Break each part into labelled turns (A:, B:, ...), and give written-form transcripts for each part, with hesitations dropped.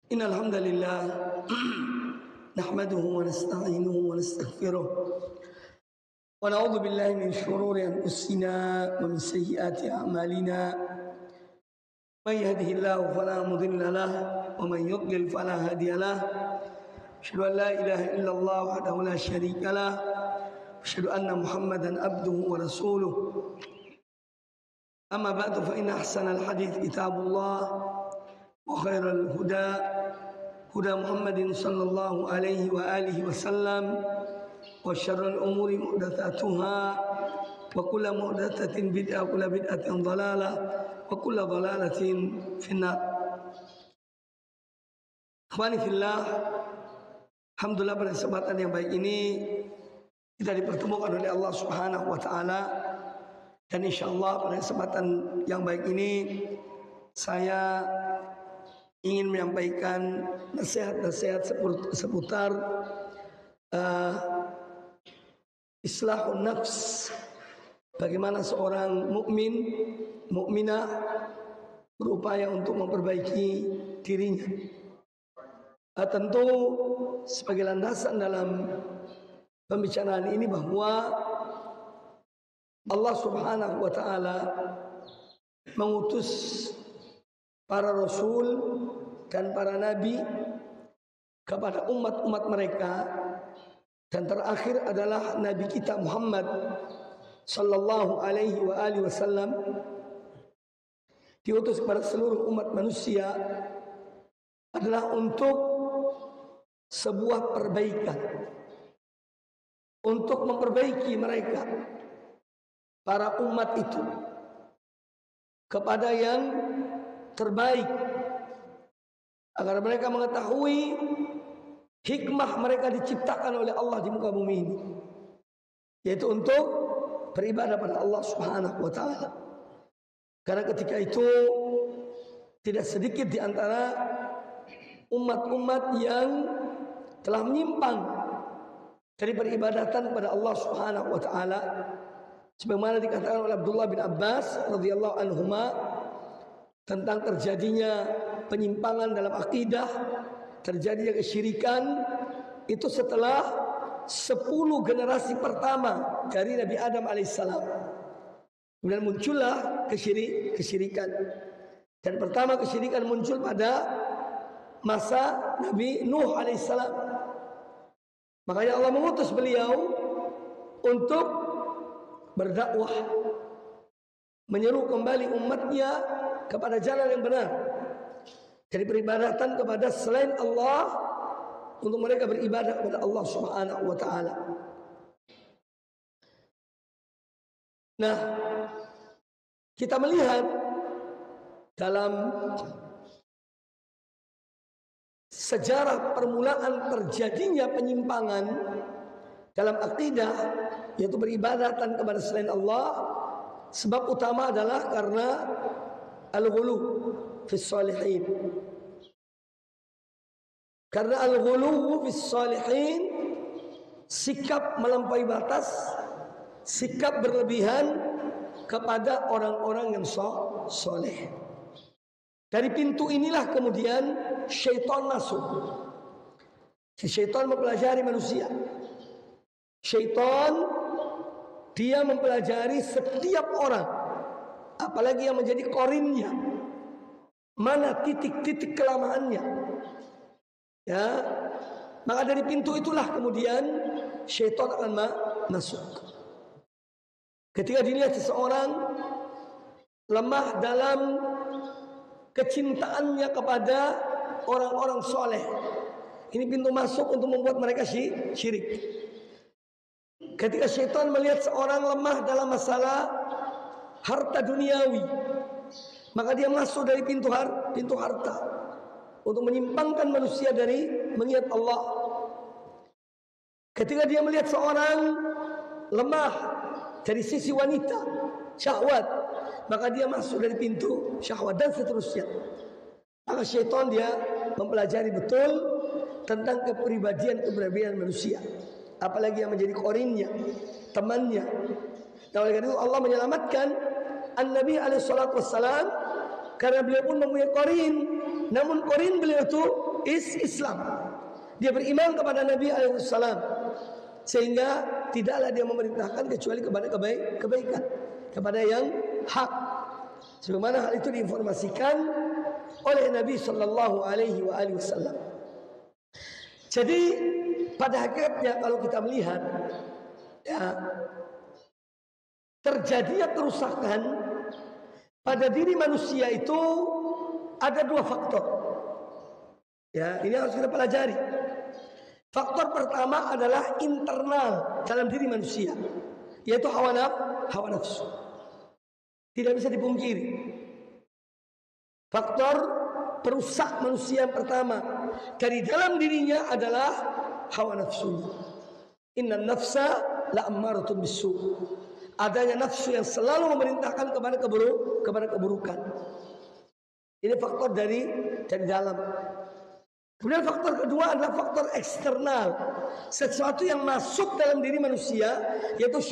A: Innal hamdalillah nahmaduhu wa nasta'inuhu wa nastaghfiruh wa na'udzu billahi min shururi anfusina wa min sayyiati a'malina. May yahdihillahu fala mudilla lahu wa man yudlil fala hadiya lahu. Asyhadu an la ilaha illallah wahdahu la syarika lahu wa asyhadu anna Muhammadan abduhu wa rasuluh. Amma ba'du fa inna ahsanal hadits kitabullah wa khairal huda huda Muhammadin sallallahu alaihi wa alihi wasallam wa syarrul umuri muhdatsatuha wa kullu muhdatsatin bid'ah wa kullu bid'atin dhalalah wa kullu dhalalatin finnar. Ikhwani fillah, alhamdulillah pada kesempatan yang baik ini kita dipertemukan oleh Allah Subhanahu wa taala, dan insyaallah pada kesempatan yang baik ini saya ingin menyampaikan nasihat-nasihat seputar islahun nafs. Bagaimana seorang mukmin, mukminah berupaya untuk memperbaiki dirinya. Tentu sebagai landasan dalam pembicaraan ini bahwa Allah Subhanahu wa taala mengutus para rasul dan para nabi kepada umat-umat mereka, dan terakhir adalah nabi kita Muhammad sallallahu alaihi wa alihi wasallam diutus kepada seluruh umat manusia adalah untuk sebuah perbaikan, untuk memperbaiki mereka para umat itu kepada yang terbaik, agar mereka mengetahui hikmah mereka diciptakan oleh Allah di muka bumi ini, yaitu untuk beribadah pada Allah Subhanahu wa taala. Karena ketika itu tidak sedikit di antara umat-umat yang telah menyimpang dari peribadatan kepada Allah Subhanahu wa taala, sebagaimana dikatakan oleh Abdullah bin Abbas radhiyallahu anhuma tentang terjadinya penyimpangan dalam akidah, terjadinya kesyirikan itu setelah 10 generasi pertama dari Nabi Adam alaihissalam. Kemudian muncullah kesyirikan. Dan pertama kesyirikan muncul pada masa Nabi Nuh alaihissalam. Makanya Allah mengutus beliau untuk berdakwah, menyeru kembali umatnya kepada jalan yang benar, dari peribadatan kepada selain Allah, untuk mereka beribadah kepada Allah Subhanahu wa taala. Nah, kita melihat dalam sejarah permulaan terjadinya penyimpangan dalam akidah, yaitu beribadatan kepada selain Allah, sebab utama adalah karena al-ghulu fis salihin. Karena al-ghulu fis salihin, sikap melampaui batas, sikap berlebihan kepada orang-orang yang soleh. Dari pintu inilah kemudian syaitan masuk. Si syaitan mempelajari manusia. Syaitan dia mempelajari setiap orang, apalagi yang menjadi korinnya, mana titik-titik kelamaannya. Ya, maka dari pintu itulah kemudian syaitan akan masuk. Ketika dilihat seseorang lemah dalam kecintaannya kepada orang-orang soleh, ini pintu masuk untuk membuat mereka syirik. Ketika syaitan melihat seorang lemah dalam masalah harta duniawi, maka dia masuk dari pintu harta untuk menyimpangkan manusia dari mengingat Allah. Ketika dia melihat seorang lemah dari sisi wanita, syahwat, maka dia masuk dari pintu syahwat, dan seterusnya. Maka syaitan dia mempelajari betul tentang kepribadian manusia, apalagi yang menjadi korinnya, temannya. Dan oleh karena itu Allah menyelamatkan An-Nabi alaihi salatu wassalam, karena beliau pun mempunyai korin. Namun korin beliau itu Islam. Dia beriman kepada Nabi alaihissalam, sehingga tidaklah dia memerintahkan kecuali kepada kebaikan, kepada yang hak. Sebagaimana hal itu diinformasikan oleh Nabi Shallallahu Alaihi Wasallam. Jadi pada hakikatnya kalau kita melihat, ya, terjadinya kerusakan pada diri manusia itu ada dua faktor. Ya, ini harus kita pelajari. Faktor pertama adalah internal dalam diri manusia, yaitu hawa nafsu. Tidak bisa dipungkiri. Faktor perusak manusia yang pertama dari dalam dirinya adalah hawa nafsu. Inna nafsa la'ammaratun bisu. Adanya nafsu yang selalu memerintahkan kepada keburukan. Ini faktor dari dalam. Kemudian faktor kedua adalah faktor eksternal, sesuatu yang masuk dalam diri manusia, yaitu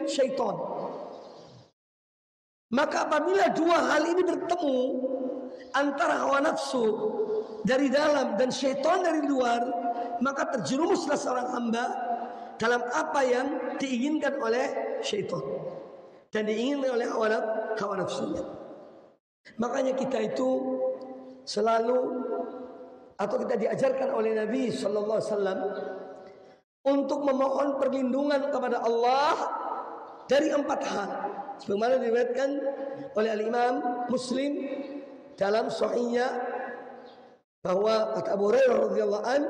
A: syaitan. Maka apabila dua hal ini bertemu, antara hawa nafsu dari dalam dan syaitan dari luar, maka terjerumuslah seorang hamba dalam apa yang diinginkan oleh syaitan dan diinginkan oleh hawa nafsunya. Makanya kita itu selalu, atau kita diajarkan oleh Nabi Sallallahu Alaihi Wasallam untuk memohon perlindungan kepada Allah dari 4 hal. Sebagaimana diriwayatkan oleh Al-Imam Muslim dalam Sahihnya, bahwa kata Abu Hurairah radhiyallahu an,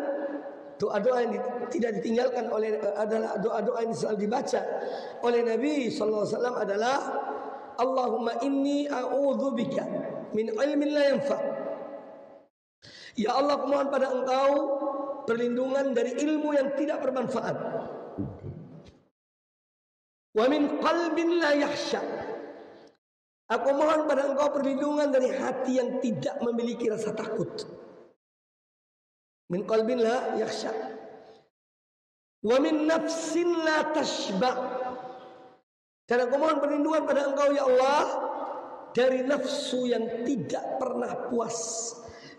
A: doa-doa yang tidak ditinggalkan oleh adalah doa-doa yang selalu dibaca oleh Nabi Sallallahu Alaihi Wasallam adalah Allahumma inni a'udzubika min ilmin la yanfa'. Ya Allah, aku mohon pada Engkau perlindungan dari ilmu yang tidak bermanfaat. Wa min qalbin la yakhsha. Aku mohon pada Engkau perlindungan dari hati yang tidak memiliki rasa takut. Min qalbin la yakhsha. Wa min nafsin la tashba. Dan aku mohon perlindungan pada Engkau ya Allah dari nafsu yang tidak pernah puas,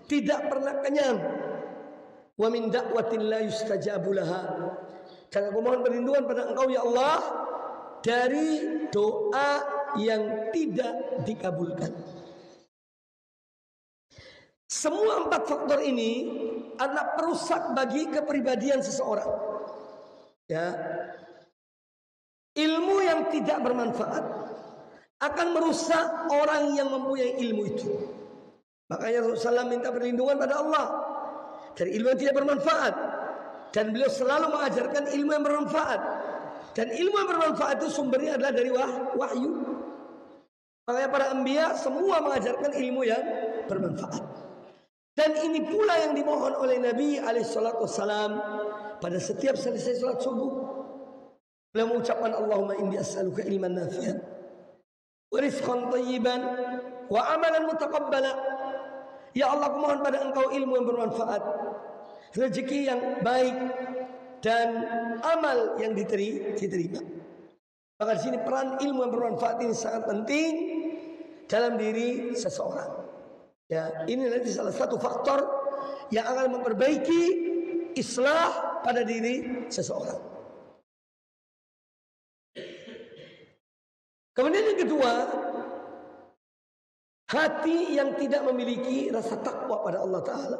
A: tidak pernah kenyang. Wa min da'watin la yustajabu laha. Dan aku mohon perlindungan pada Engkau ya Allah dari doa yang tidak dikabulkan. Semua 4 faktor ini adalah perusak bagi kepribadian seseorang. Ya. Ilmu yang tidak bermanfaat akan merusak orang yang mempunyai ilmu itu. Makanya Rasulullah minta perlindungan pada Allah dari ilmu yang tidak bermanfaat, dan beliau selalu mengajarkan ilmu yang bermanfaat. Dan ilmu yang bermanfaat itu sumbernya adalah dari wahyu. Makanya para anbiya semua mengajarkan ilmu yang bermanfaat. Dan ini pula yang dimohon oleh Nabi alaihissalam pada setiap selesai salat subuh. Beliau mengucapkan Allahumma inni as'aluka ilman nafi'an wa rizqan thayyiban wa amalan mutaqabbala. Ya Allah, aku mohon pada Engkau ilmu yang bermanfaat, rezeki yang baik, dan amal yang diterima. Maka di sini peran ilmu yang bermanfaat ini sangat penting dalam diri seseorang. Ya, ini nanti salah satu faktor yang akan memperbaiki islah pada diri seseorang. Kemudian yang kedua, hati yang tidak memiliki rasa takwa pada Allah Ta'ala.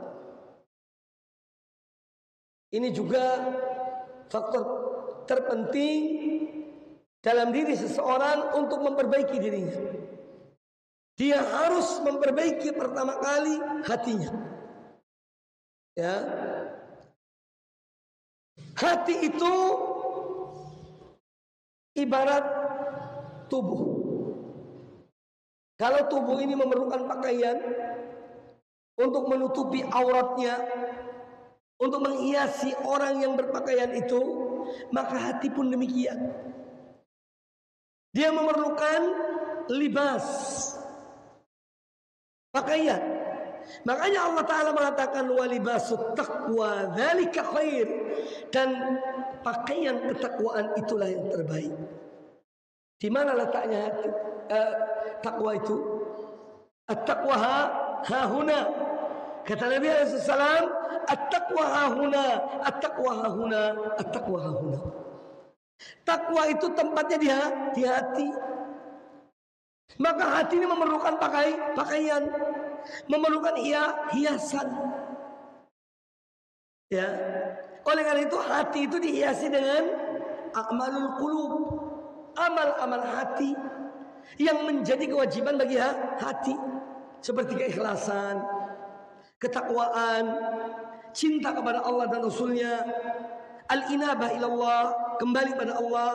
A: Ini juga faktor terpenting dalam diri seseorang untuk memperbaiki dirinya. Dia harus memperbaiki pertama kali hatinya. Ya. Hati itu ibarat tubuh. Kalau tubuh ini memerlukan pakaian untuk menutupi auratnya, untuk menghiasi orang yang berpakaian itu, maka hati pun demikian. Dia memerlukan libas, pakaian. Makanya Allah Ta'ala mengatakan walibasut taqwa dzalika khair, dan pakaian ketakwaan itulah yang terbaik. Di mana letaknya takwa itu? At-taqwa hahuna. Kata Nabi SAW, at-taqwa hahuna, at-taqwa hahuna, at-taqwa hahuna. Takwa itu tempatnya di hati. Maka hati ini memerlukan pakaian, memerlukan hiasan. Ya. Oleh karena itu hati itu dihiasi dengan a'malul qulub, amal-amal hati yang menjadi kewajiban bagi hati, seperti keikhlasan, ketakwaan, cinta kepada Allah dan Rasulnya, al-inabah ilallah, kembali pada Allah,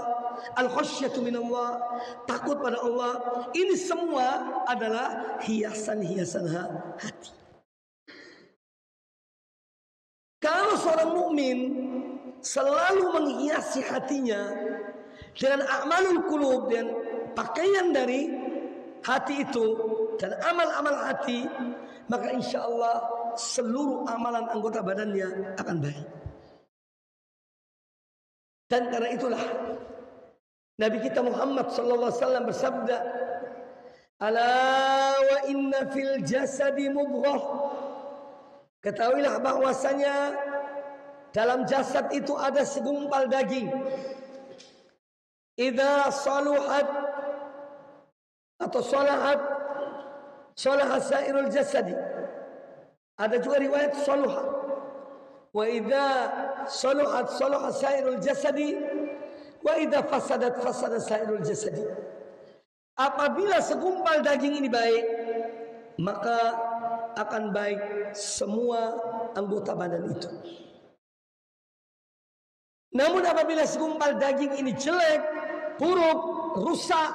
A: al-khasyatu minallah, takut pada Allah. Ini semua adalah hiasan-hiasan hati. Kalau seorang mukmin selalu menghiasi hatinya dengan a'malul qulub, dan pakaian dari hati itu dan amal-amal hati, maka insya Allah seluruh amalan anggota badannya akan baik. Dan karena itulah Nabi kita Muhammad sallallahu alaihi wasallam bersabda, "Ala wa inna fil jasadi mudghah." Ketahuilah bahwasanya dalam jasad itu ada segumpal daging. Idza saluhat atau salahat, salahat sairul jasadi. Ada juga riwayat saluhat. Wa idza saluhat salahat sairul jasadi, wa idza fasadat fasada sairul jasadi. Apabila segumpal daging ini baik, maka akan baik semua anggota badan itu. Namun apabila segumpal daging ini jelek, buruk, rusak,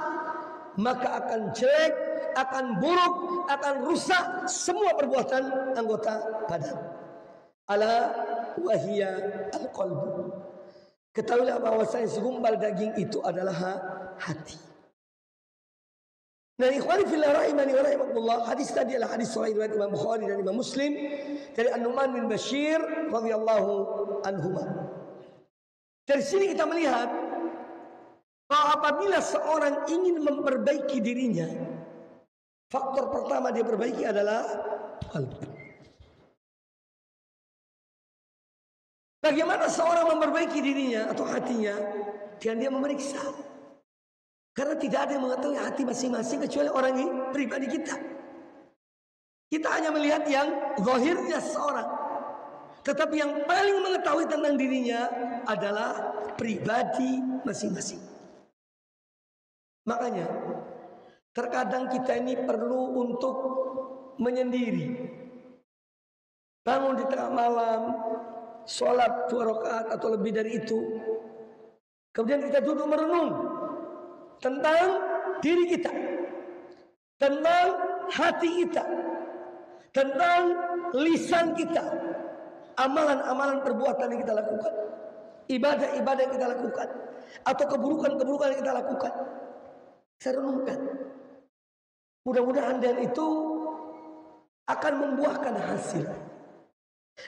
A: maka akan jelek, akan buruk, akan rusak semua perbuatan anggota badan. Ala wahiyya al-qalbu. Ketahuilah bahwasanya segumpal daging itu adalah hati. Nah, ikhwani fillah rahimani wa rahimakumullah, hadis tadi adalah hadis sahih riwayat Imam Bukhari dan Imam Muslim dari An-Nu'man bin Bashir radhiyallahu anhuma. Dari sini kita melihat bahwa apabila seorang ingin memperbaiki dirinya, faktor pertama dia perbaiki adalah qalb. Bagaimana seorang memperbaiki dirinya atau hatinya? Dengan dia memeriksa. Karena tidak ada yang mengetahui hati masing-masing kecuali orang ini, pribadi kita. Kita hanya melihat yang zahirnya seorang. Tetapi yang paling mengetahui tentang dirinya adalah pribadi masing-masing. Makanya terkadang kita ini perlu untuk menyendiri. Bangun di tengah malam, sholat 2 rakaat atau lebih dari itu. Kemudian kita duduk merenung tentang diri kita, tentang hati kita, tentang lisan kita, amalan-amalan perbuatan yang kita lakukan, ibadah-ibadah yang kita lakukan, atau keburukan-keburukan yang kita lakukan. Saya renungkan. Mudah-mudahan dan itu akan membuahkan hasil,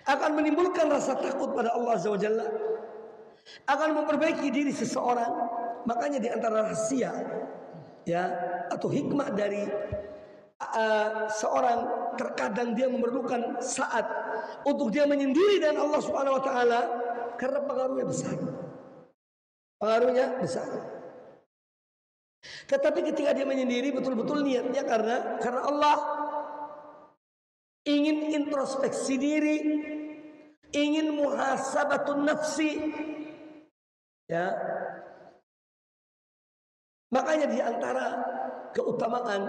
A: akan menimbulkan rasa takut pada Allah Azza wa Jalla, akan memperbaiki diri seseorang. Makanya di antara rahasia ya atau hikmah dari seorang, terkadang dia memerlukan saat untuk dia menyendiri dengan Allah Subhanahu wa taala karena pengaruhnya besar. Pengaruhnya besar. Tetapi ketika dia menyendiri betul-betul niatnya karena Allah ingin introspeksi diri, ingin muhasabatun nafsi. Ya. Makanya di antara keutamaan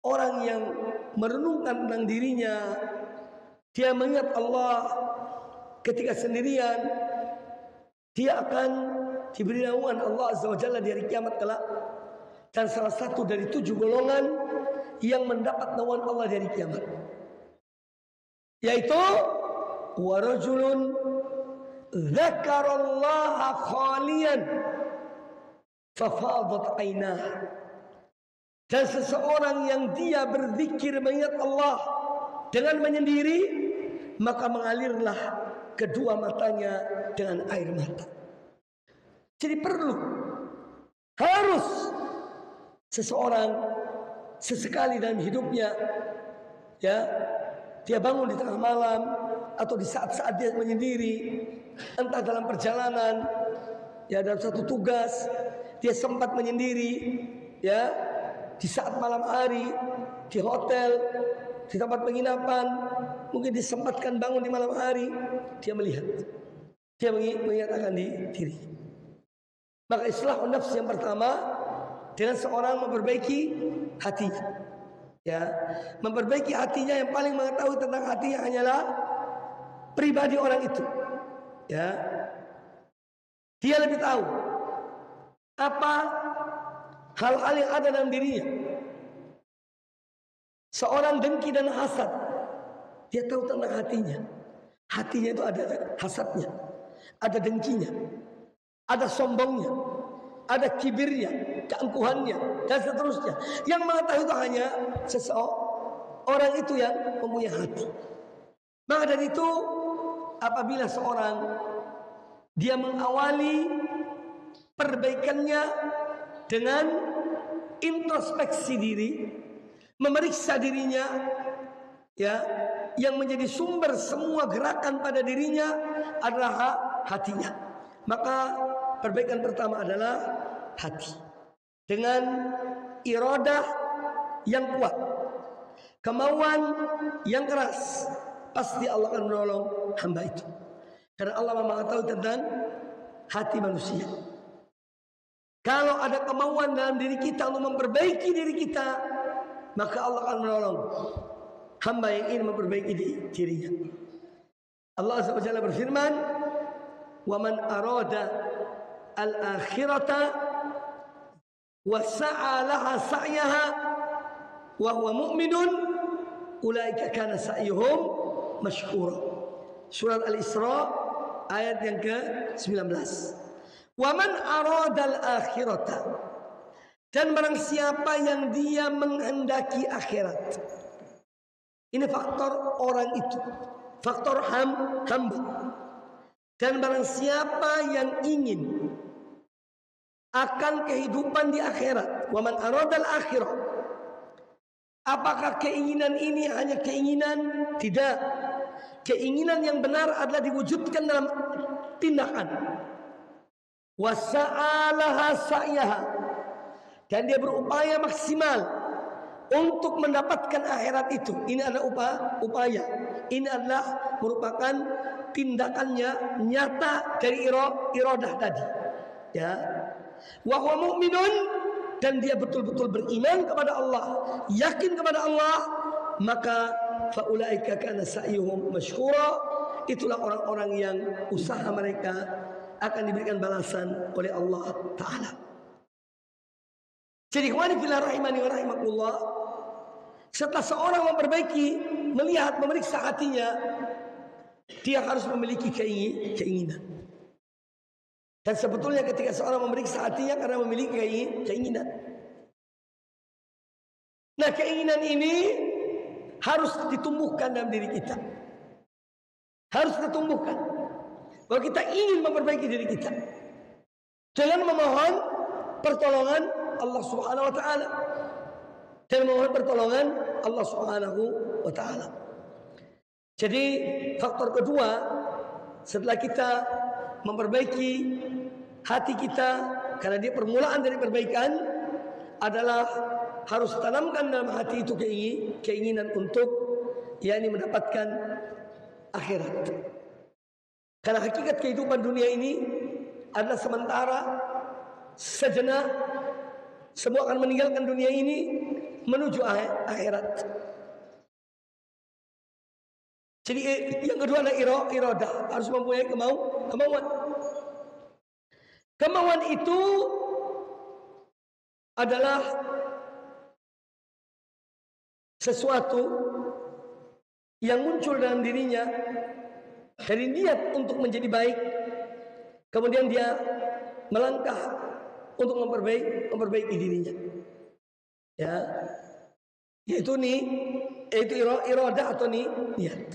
A: orang yang merenungkan tentang dirinya, dia mengingat Allah ketika sendirian, dia akan diberi naungan Allah Azza wa Jalla di hari kiamat kelak. Dan salah satu dari 7 golongan yang mendapat naungan Allah di hari kiamat, yaitu warajulun dzakarallaha khaliyan fafadat ainah. Dan seseorang yang dia berzikir mengingat Allah dengan menyendiri, maka mengalirlah kedua matanya dengan air mata. Jadi harus seseorang sesekali dalam hidupnya ya dia bangun di tengah malam atau di saat-saat dia menyendiri, entah dalam perjalanan, ya dalam satu tugas, dia sempat menyendiri, ya di saat malam hari, di hotel, di tempat penginapan, mungkin disempatkan bangun di malam hari, dia melihat, dia mengingat akan diri. Maka islahun nafs yang pertama dengan seorang memperbaiki hatinya. Ya, memperbaiki hatinya, yang paling mengetahui tentang hatinya hanyalah pribadi orang itu. Ya, dia lebih tahu apa hal-hal yang ada dalam dirinya. Seorang dengki dan hasad, dia tahu tentang hatinya. Hatinya itu ada hasadnya, ada dengkinya, ada sombongnya, ada kibirnya, keangkuhannya, dan seterusnya. Yang mengetahui itu hanya seseorang itu yang mempunyai hati. Maka dari itu, apabila seorang dia mengawali perbaikannya dengan introspeksi diri, memeriksa dirinya, ya, yang menjadi sumber semua gerakan pada dirinya adalah hatinya. Maka perbaikan pertama adalah hati. Dengan iradah yang kuat, kemauan yang keras, pasti Allah akan menolong hamba itu. Karena Allah mengetahui tentang hati manusia. Kalau ada kemauan dalam diri kita untuk memperbaiki diri kita, maka Allah akan menolong hamba yang ingin memperbaiki dirinya. Allah Subhanahu wa taala berfirman, "Wa man arada al-akhirata wa sa'a laha sa'yaha wa huwa mu'minun ulaika kana sa'yuhum mashkura." Surat Al-Isra ayat yang ke-19. Wa man aradal akhirata, dan barang siapa yang dia menghendaki akhirat. Ini faktor orang itu, faktor hamba. Dan barang siapa yang ingin akan kehidupan di akhirat, wa man aradal akhirah. Apakah keinginan ini hanya keinginan? Tidak. Keinginan yang benar adalah diwujudkan dalam tindakan. Wa sa'alaha sa'yaha, dan dia berupaya maksimal untuk mendapatkan akhirat itu. Ini adalah upaya. Ini adalah merupakan tindakannya nyata dari iradah tadi. Ya. Wa huwa mu'minun, dan dia betul-betul beriman kepada Allah, yakin kepada Allah, maka faulaika kana sa'yuhum mashkura. Itulah orang-orang yang usaha mereka akan diberikan balasan oleh Allah Ta'ala. Jadi ikhwani fillah rahimani wa rahimakumullah, setelah seorang memperbaiki, melihat, memeriksa hatinya, dia harus memiliki keinginan. Dan sebetulnya ketika seorang memeriksa hatinya karena memiliki keinginan. Nah, keinginan ini harus ditumbuhkan dalam diri kita. Harus ditumbuhkan bahwa kita ingin memperbaiki diri kita dengan memohon pertolongan Allah Subhanahu wa taala. Dan memohon pertolongan Allah Subhanahu wa taala. Jadi faktor kedua setelah kita memperbaiki hati kita, karena dia permulaan dari perbaikan, adalah harus tanamkan dalam hati itu keinginan untuk yakni mendapatkan akhirat. Karena hakikat kehidupan dunia ini adalah sementara, sejenak, semua akan meninggalkan dunia ini menuju akhirat. Jadi yang kedua adalah iradah, harus mempunyai kemauan. Kemauan itu adalah sesuatu yang muncul dalam dirinya dari niat untuk menjadi baik, kemudian dia melangkah untuk memperbaiki dirinya. Ya, yaitu iradah atau niat.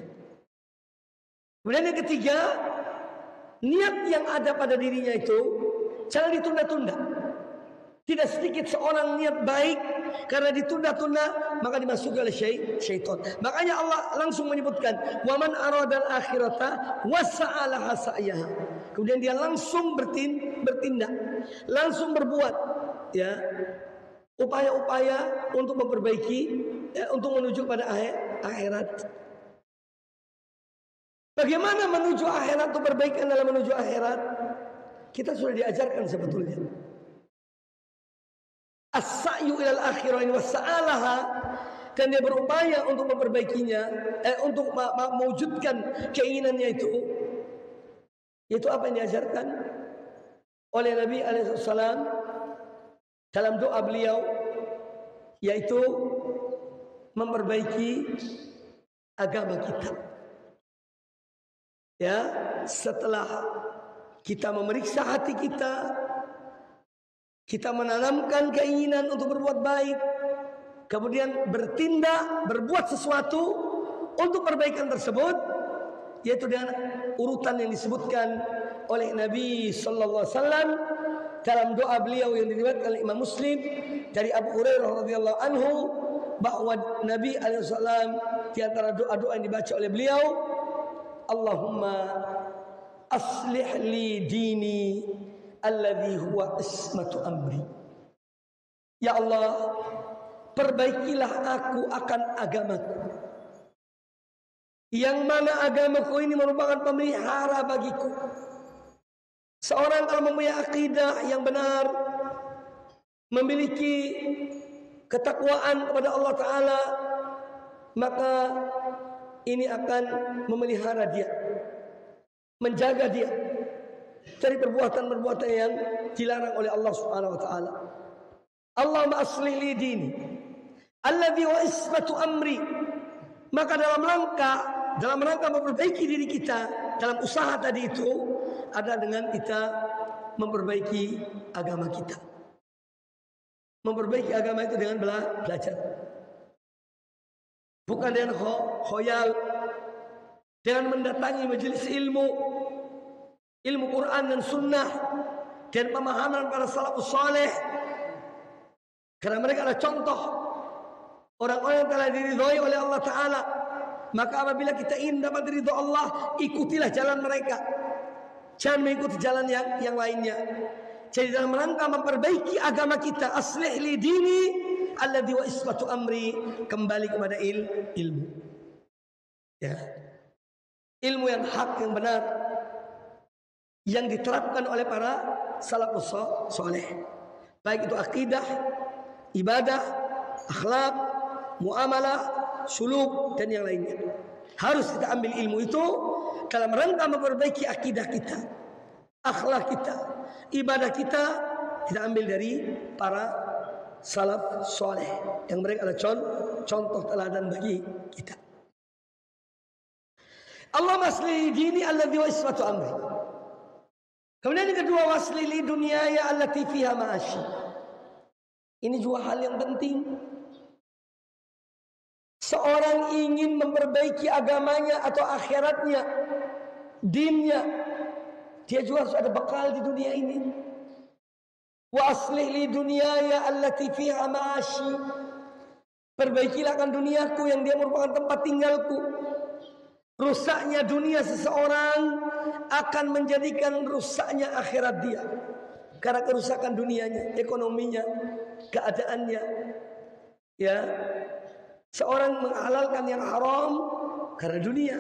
A: Kemudian yang ketiga, niat yang ada pada dirinya itu jangan ditunda-tunda. Tidak sedikit seorang niat baik karena ditunda-tunda maka dimasuki oleh syaitan. Makanya Allah langsung menyebutkan waman aradal akhirata wasa'alaha sa'yaha. Kemudian dia langsung bertindak, langsung berbuat ya upaya-upaya untuk memperbaiki untuk menuju pada akhirat. Bagaimana menuju akhirat atau perbaikan dalam menuju akhirat? Kita sudah diajarkan sebetulnya. As-sa'yu ilal akhirah wasa'alaha, dan dia berupaya untuk memperbaikinya, untuk mewujudkan keinginannya itu. Itu apa yang diajarkan oleh Nabi alaihissalam dalam doa beliau, yaitu memperbaiki agama kita. Ya, setelah kita memeriksa hati kita menanamkan keinginan untuk berbuat baik, kemudian bertindak, berbuat sesuatu untuk perbaikan tersebut, yaitu dengan urutan yang disebutkan oleh Nabi sallallahu alaihi wasallam dalam doa beliau yang diriwayatkan oleh Imam Muslim dari Abu Hurairah radhiyallahu anhu, bahwa Nabi alaihi wasallam di antara doa-doa yang dibaca oleh beliau, Allahumma aslih li dini alladhi huwa ismatu amri. Ya Allah, perbaikilah aku akan agamaku, yang mana agamaku ini merupakan pemelihara bagiku. Seorang kalau mempunyai akidah yang benar, memiliki ketakwaan kepada Allah Ta'ala, maka ini akan memelihara dia, menjaga dia dari perbuatan-perbuatan yang dilarang oleh Allah Subhanahu wa taala. Allahumma aslih li dini alladhi wa ismatu amri. Maka dalam rangka memperbaiki diri kita, dalam usaha tadi itu ada dengan kita memperbaiki agama kita. Memperbaiki agama itu dengan belajar. Bukan dengan khoyal, dengan mendatangi majelis ilmu Quran dan sunnah, dan pemahaman para salafus saleh. Karena mereka adalah contoh orang-orang yang telah diridhoi oleh Allah Ta'ala. Maka apabila kita ingin dapat ridho Allah, ikutilah jalan mereka, jangan mengikuti jalan yang lainnya. Jadi dalam rangka memperbaiki agama kita, aslih li dini alladhi wa ismatu amri, kembali kepada ilmu. Ya. Ilmu yang hak, yang benar, yang diterapkan oleh para salafus saleh, baik itu akidah, ibadah, akhlak, muamalah, suluk, dan yang lainnya. Harus kita ambil ilmu itu dalam rangka memperbaiki akidah kita, akhlak kita, ibadah kita. Kita ambil dari para salaf saleh yang mereka adalah contoh teladan bagi kita. Allah masli dini alladhi wa ismatu amri. Kemudian yang kedua, wasli li dunyaya allati fiha ma'ashi. Ini juga hal yang penting. Seorang ingin memperbaiki agamanya atau akhiratnya, dinnya, dia juga harus ada bekal di dunia ini. Wa aslih li dunyaya allati fiha ma'ashi. Perbaikilah akan duniaku yang dia merupakan tempat tinggalku. Rusaknya dunia seseorang akan menjadikan rusaknya akhirat dia. Karena kerusakan dunianya, ekonominya, keadaannya. Ya, seorang menghalalkan yang haram karena dunia.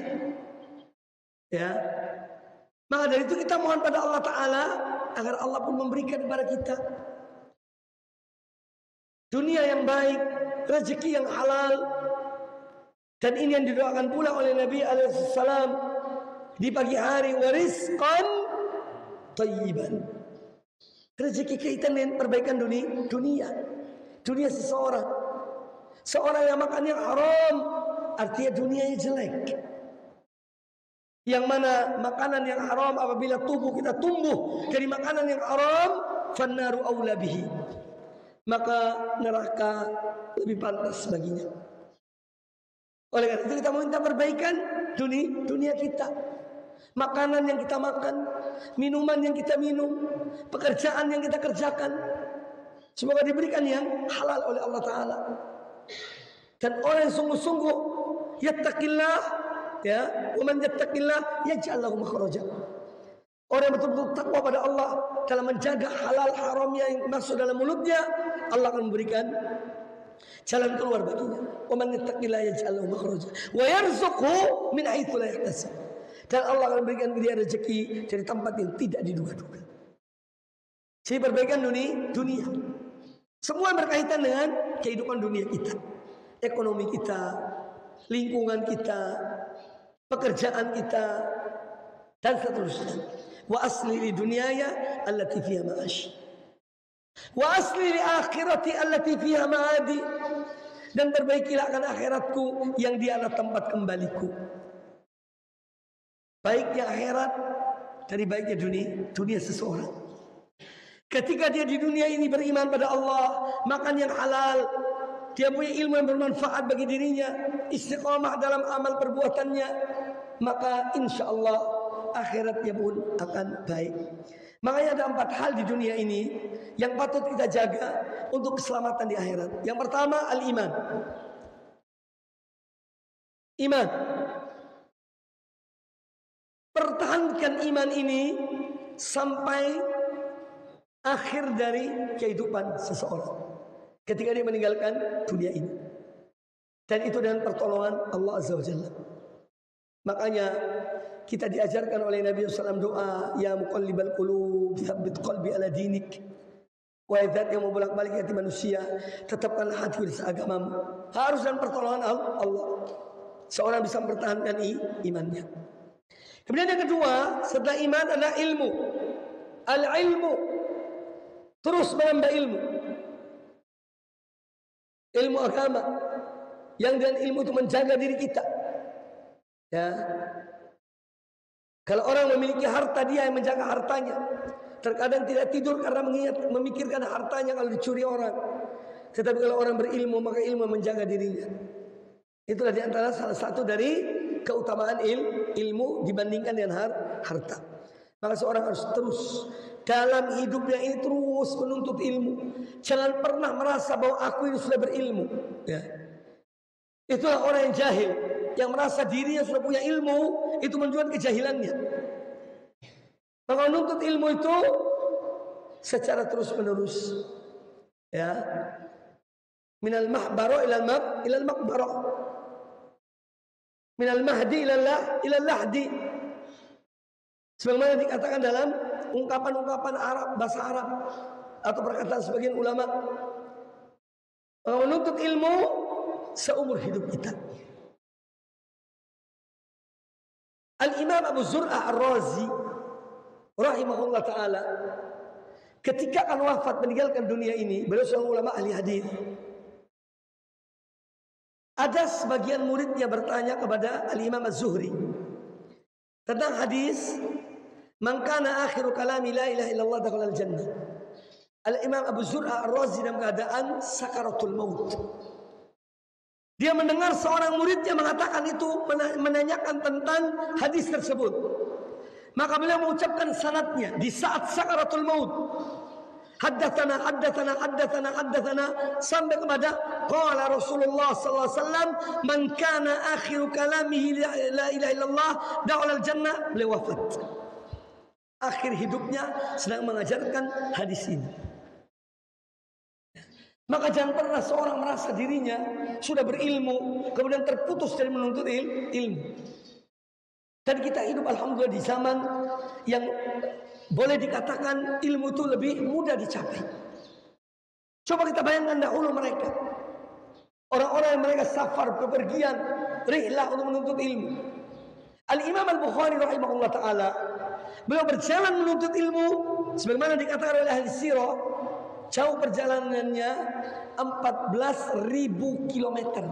A: Ya, maka dari itu kita mohon pada Allah Ta'ala agar Allah pun memberikan kepada kita dunia yang baik, rezeki yang halal. Dan ini yang didoakan pula oleh Nabi alaihissalam di pagi hari, warizqan thayyiban. Rezeki kaitan dengan perbaikan dunia seseorang. Seorang yang makan yang haram, artinya dunianya jelek. Yang mana makanan yang haram, apabila tubuh kita tumbuh dari makanan yang haram, fannaru aula bihi, maka neraka lebih pantas baginya. Oleh karena itu kita meminta perbaikan dunia kita. Makanan yang kita makan, minuman yang kita minum, pekerjaan yang kita kerjakan. Semoga diberikan yang halal oleh Allah Ta'ala. Dan orang yang sungguh-sungguh yattaqillah, ya, wa man yattaqillah yaj'al lahu makhraja. Orang yang betul-betul takwa pada Allah dalam menjaga halal haramnya yang masuk dalam mulutnya, Allah akan memberikan jalan keluar baginya. Wa man yattaqillah yaj'al lahu makhraja wa yarzuqhu min haitsu la yahtasib. Dan Allah akan memberikan dia rezeki dari tempat yang tidak diduga-duga. Jadi perbaikan dunia. Semua berkaitan dengan kehidupan dunia kita. Ekonomi kita, lingkungan kita, pekerjaan kita, dan seterusnya. Wa asli li dunyaya allati fiha ma'ash. Wa asli li akhirati allati fiha ma'adi. Dan perbaikilah akan akhiratku yang dia adalah tempat kembaliku. Baiknya akhirat dari baiknya dunia seseorang. Ketika dia di dunia ini beriman pada Allah, makan yang halal, dia punya ilmu yang bermanfaat bagi dirinya, istiqamah dalam amal perbuatannya, maka insya Allah akhiratnya pun akan baik. Makanya ada 4 hal di dunia ini yang patut kita jaga untuk keselamatan di akhirat. Yang pertama, al-iman. Iman. Pertahankan iman ini sampai akhir dari kehidupan seseorang ketika dia meninggalkan dunia ini. Dan itu dengan pertolongan Allah Azza wa Jalla. Makanya kita diajarkan oleh Nabi SAW doa, ya muqallibal qulub tsabbit qalbi ala dinik. Wahai zat yang membolak-balik hati manusia, tetapkanlah hati di agamamu. Harus dengan pertolongan Allah seorang bisa mempertahankan imannya. Kemudian yang kedua, setelah iman adalah ilmu. Al-ilmu, terus menambah ilmu. Ilmu agama yang dengan ilmu itu menjaga diri kita. Ya. Kalau orang memiliki harta, dia yang menjaga hartanya. Terkadang tidak tidur karena memikirkan hartanya kalau dicuri orang. Tetapi kalau orang berilmu, maka ilmu menjaga dirinya. Itulah diantara salah satu dari keutamaan ilmu dibandingkan dengan harta. Maka seorang harus terus dalam hidupnya ini terus menuntut ilmu. Jangan pernah merasa bahwa aku ini sudah berilmu. Ya. Itulah orang yang jahil, yang merasa dirinya sudah punya ilmu, itu menunjukkan kejahilannya. Maka menuntut ilmu itu secara terus menerus. Ya. Minal mahbaro ilal makbaro. Minal mahdi ilal lahdi. Sebagaimana dikatakan dalam ungkapan-ungkapan Arab, bahasa Arab, atau perkataan sebagian ulama, menuntut ilmu seumur hidup kita. Al-Imam Abu Zur'ah Ar-Razi rahimahullah ta'ala ketika akan wafat meninggalkan dunia ini, beliau seorang ulama ahli hadis. Ada sebagian muridnya bertanya kepada Al-Imam Az-Zuhri tentang hadis man kana akhiru kalami la ilaha illallah dakhala al-jannah. Al-Imam Abu Zur'ah Ar-Razi dalam keadaan sakaratul maut. Dia mendengar seorang muridnya mengatakan itu, menanyakan tentang hadis tersebut. Maka beliau mengucapkan sanadnya di saat sakaratul maut. Haddatsana sampai kepada qala Rasulullah sallallahu alaihi wasallam man kana akhiru kalamihi la ilaha illallah dakhala al-jannah. Beliau wafat. Akhir hidupnya sedang mengajarkan hadis ini. Maka jangan pernah seorang merasa dirinya sudah berilmu kemudian terputus dari menuntut ilmu. Dan kita hidup alhamdulillah di zaman yang boleh dikatakan ilmu itu lebih mudah dicapai. Coba kita bayangkan dahulu mereka, orang-orang yang mereka safar, bepergian, rihlah untuk menuntut ilmu. Al-Imam Al-Bukhari rahimahullah ta'ala, beliau berjalan menuntut ilmu sebagaimana dikatakan oleh ahli sirah, jauh perjalanannya 14.000 kilometer.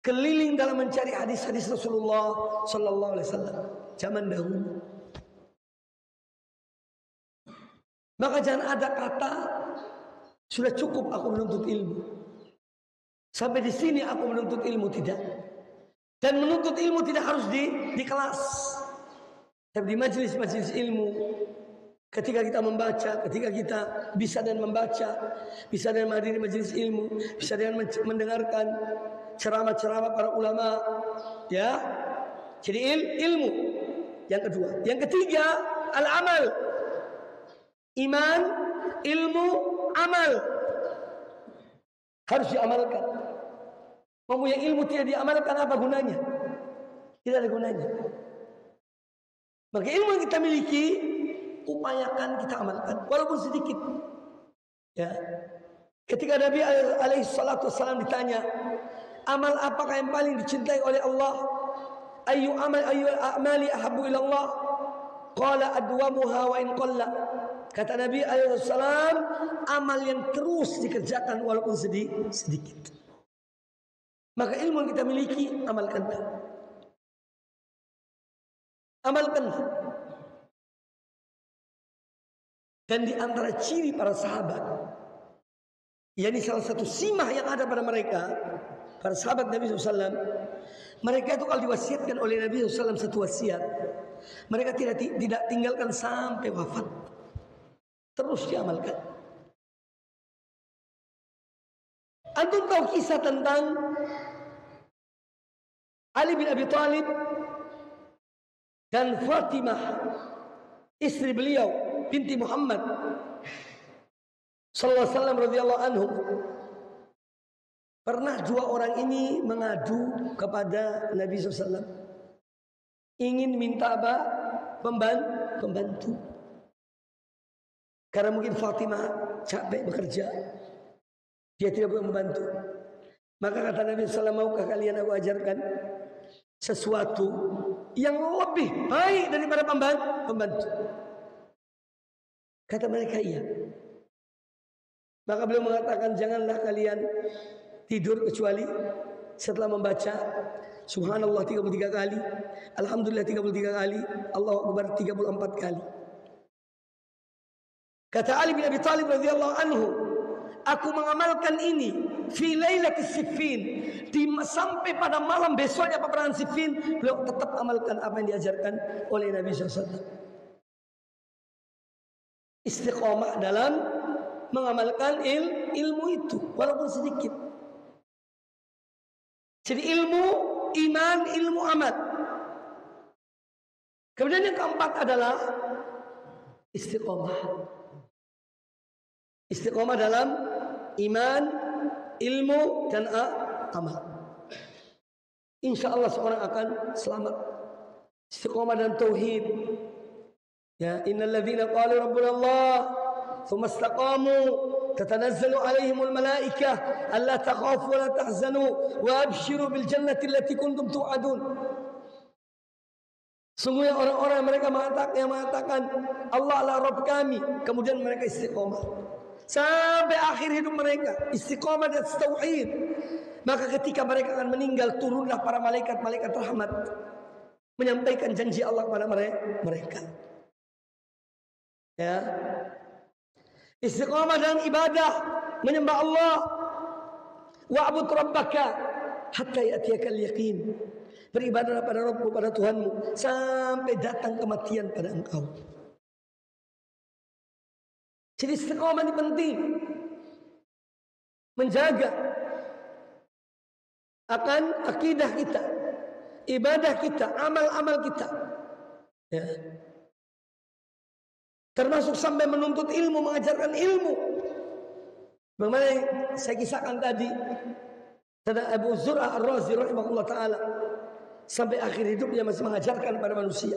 A: Keliling dalam mencari hadis-hadis Rasulullah sallallahu alaihi wasallam zaman dahulu. Maka jangan ada kata sudah cukup aku menuntut ilmu. Sampai di sini aku menuntut ilmu, tidak. Dan menuntut ilmu tidak harus di kelas. Tapi di majelis-majelis ilmu Ketika kita membaca, ketika kita bisa dan membaca, bisa dan menghadiri majelis ilmu, bisa dengan mendengarkan ceramah-ceramah para ulama, ya. Jadi ilmu. Yang kedua, yang ketiga al-amal. Iman, ilmu, amal harus diamalkan. Mempunyai ilmu tidak diamalkan, apa gunanya? Tidak ada gunanya. Maka ilmu yang kita miliki, upayakan kita amalkan, walaupun sedikit. Ya. Ketika Nabi alaihi salatu wassalam ditanya, amal apakah yang paling dicintai oleh Allah? Ayu a'mali ahabbu ila Allah? Qala adwamuha wa in qalla. Kata Nabi alaihi salam, amal yang terus dikerjakan walaupun sedikit. Maka ilmu yang kita miliki, amalkan. Amalkan. Dan di antara ciri para sahabat, yakni salah satu simah yang ada pada mereka, para sahabat Nabi SAW, mereka itu kalau diwasiatkan oleh Nabi SAW satu wasiat, mereka tidak tinggalkan sampai wafat, terus diamalkan. Antum tahu kisah tentang Ali bin Abi Thalib dan Fatimah, istri beliau, binti Muhammad sallallahu alaihi wasallam radhiyallahu anhu. Pernah dua orang ini mengadu kepada Nabi SAW, ingin minta apa? Pembantu. Karena mungkin Fatimah capek bekerja, dia tidak boleh membantu. Maka kata Nabi SAW, maukah kalian aku ajarkan sesuatu yang lebih baik daripada pembantu? Kata mereka iya. Maka beliau mengatakan, janganlah kalian tidur kecuali setelah membaca Subhanallah 33 kali, Alhamdulillah 33 kali, Allahu Akbar 34 kali. Kata Ali bin Abi Thalib radhiyallahu anhu, aku mengamalkan ini fi lailatis Siffin, sampai pada malam besoknya peperangan Siffin, beliau tetap amalkan apa yang diajarkan oleh Nabi SAW. Istiqomah dalam mengamalkan ilmu itu walaupun sedikit. Jadi ilmu, iman, ilmu, amal. Kemudian yang keempat adalah istiqomah. Istiqomah dalam iman, ilmu, dan amal. Insya Allah seorang akan selamat. Istiqomah dalam tauhid. Ya, innal ladzina qalu rabbuna Allah thumma istaqamu tatanazzalu alaihimul malaikah alla takhafu wa la tahzanu wa abshiru bil jannati allati kuntum tu'adun. Sungguhnya orang-orang mereka mengatakan Allah adalah Rabb kami, kemudian mereka istiqomah sampai akhir hidup mereka, istiqomah dan tauhid. Maka ketika mereka akan meninggal, turunlah para malaikat rahmat menyampaikan janji Allah kepada mereka. Ya, istiqamah dalam ibadah, menyembah Allah. Wa'bud rabbaka hatta ya'tiyakal yaqin. Beribadahlah pada Rabbmu, pada Tuhanmu, sampai datang kematian pada engkau. Jadi istiqamah ini penting, menjaga akan akidah kita, ibadah kita, amal-amal kita. Ya. Termasuk sampai menuntut ilmu, mengajarkan ilmu. Bagaimana yang saya kisahkan tadi tentang Abu Zur'ah Ar-Razi rahimahullah ta'ala, sampai akhir hidupnya masih mengajarkan pada manusia.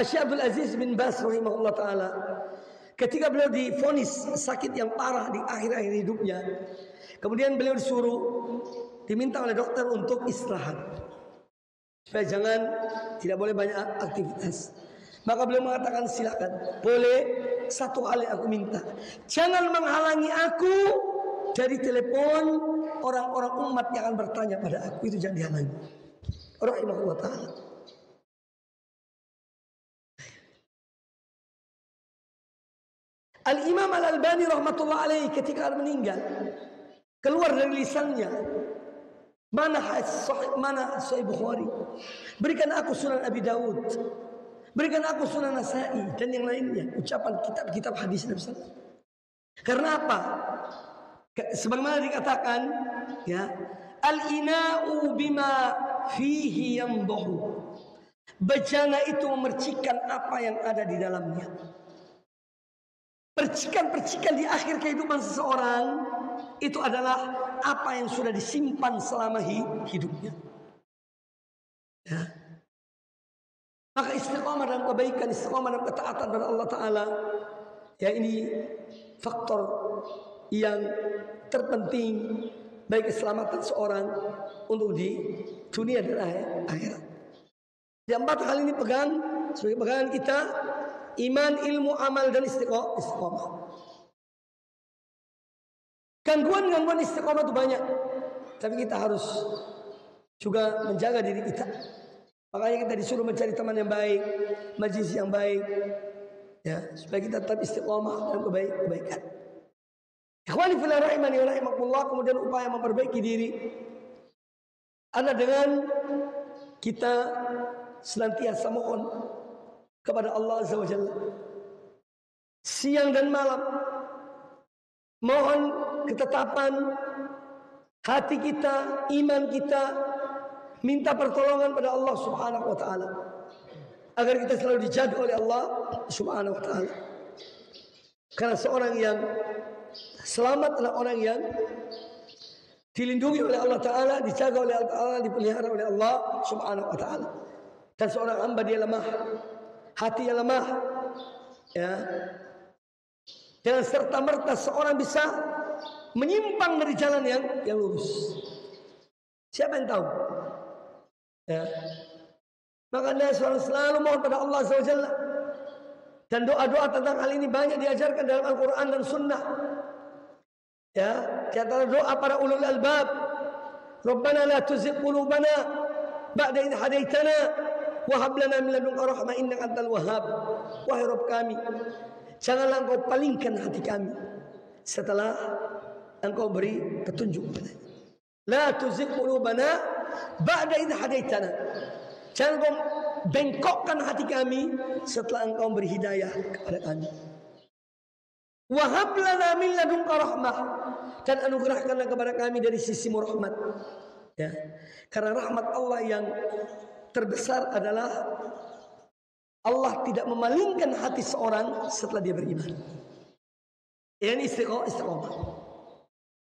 A: Syekh Abdul Aziz bin Baz rahimahullah ta'ala, ketika beliau divonis sakit yang parah di akhir-akhir hidupnya, kemudian beliau diminta oleh dokter untuk istirahat, supaya tidak boleh banyak aktivitas. Maka beliau mengatakan, silakan, boleh, satu hal yang aku minta, jangan menghalangi aku dari telepon orang-orang umat yang akan bertanya pada aku, itu jangan dihalangi. Rahimahullah ta'ala. Al-Imam Al-Albani rahmatullah alaihi ketika meninggal, keluar dari lisannya, mana Sahih Bukhari, berikan aku Sunan Abi Dawud, Berikan aku Sunan Nasa'i dan yang lainnya, ucapan kitab-kitab hadis Nabi SAW. Karena apa? Sebagaimana dikatakan, ya, al-ina'u bima fihi yamdahu. Bejana itu memercikan apa yang ada di dalamnya. Percikan-percikan di akhir kehidupan seseorang itu adalah apa yang sudah disimpan selama hidupnya. Ya. Maka istiqamah dalam kebaikan, istiqamah dalam ketaatan kepada Allah Ta'ala, ya, ini faktor yang terpenting bagi keselamatan seorang untuk di dunia dan akhirat. Di 4 hal ini pegang sebagai pegangan kita: iman, ilmu, amal, dan istiqamah. Gangguan-gangguan istiqamah itu banyak, tapi kita harus juga menjaga diri kita. Makanya kita disuruh mencari teman yang baik, majelis yang baik, ya, supaya kita tetap istiqamah dalam kebaikan. Ikhwani fillah rahimani wa rahimakumullah, kemudian upaya memperbaiki diri adalah dengan kita senantiasa mohon kepada Allah Azza wa Jalla siang dan malam, mohon ketetapan hati kita, iman kita, minta pertolongan pada Allah Subhanahu wa Ta'ala agar kita selalu dijaga oleh Allah Subhanahu wa Ta'ala. Karena seorang yang selamat adalah orang yang dilindungi oleh Allah Ta'ala, dijaga oleh Allah Ta'ala, dipelihara oleh Allah Subhanahu wa Ta'ala. Dan seorang hamba dia lemah, hatinya lemah, ya, dan serta merta seorang bisa menyimpang dari jalan yang lurus. Siapa yang tahu? Ya. Maka anda selalu mohon pada Allah Azza wa Jalla, dan doa-doa tentang hal ini banyak diajarkan dalam Al-Quran dan Sunnah. Ya, di antara doa para ulul albab, Rabbana la tuzigh qulubana ba'da idh hadaitana wa hab lana min ladunka rahmah innaka antal wahhab. Wahai Rabb kami, janganlah engkau palingkan hati kami setelah engkau beri petunjuk kepada-Nya. La tuzigh qulubana ba'da idh hadaitana. Jangan engkau bengkokkan hati kami setelah engkau beri hidayah kepada kami. Wa hab lana min ladunka rahmah, dan anugerahkanlah kepada kami dari sisimu rahmat. Ya. Karena rahmat Allah yang terbesar adalah Allah tidak memalingkan hati seorang setelah dia beriman. Ini istiqamah.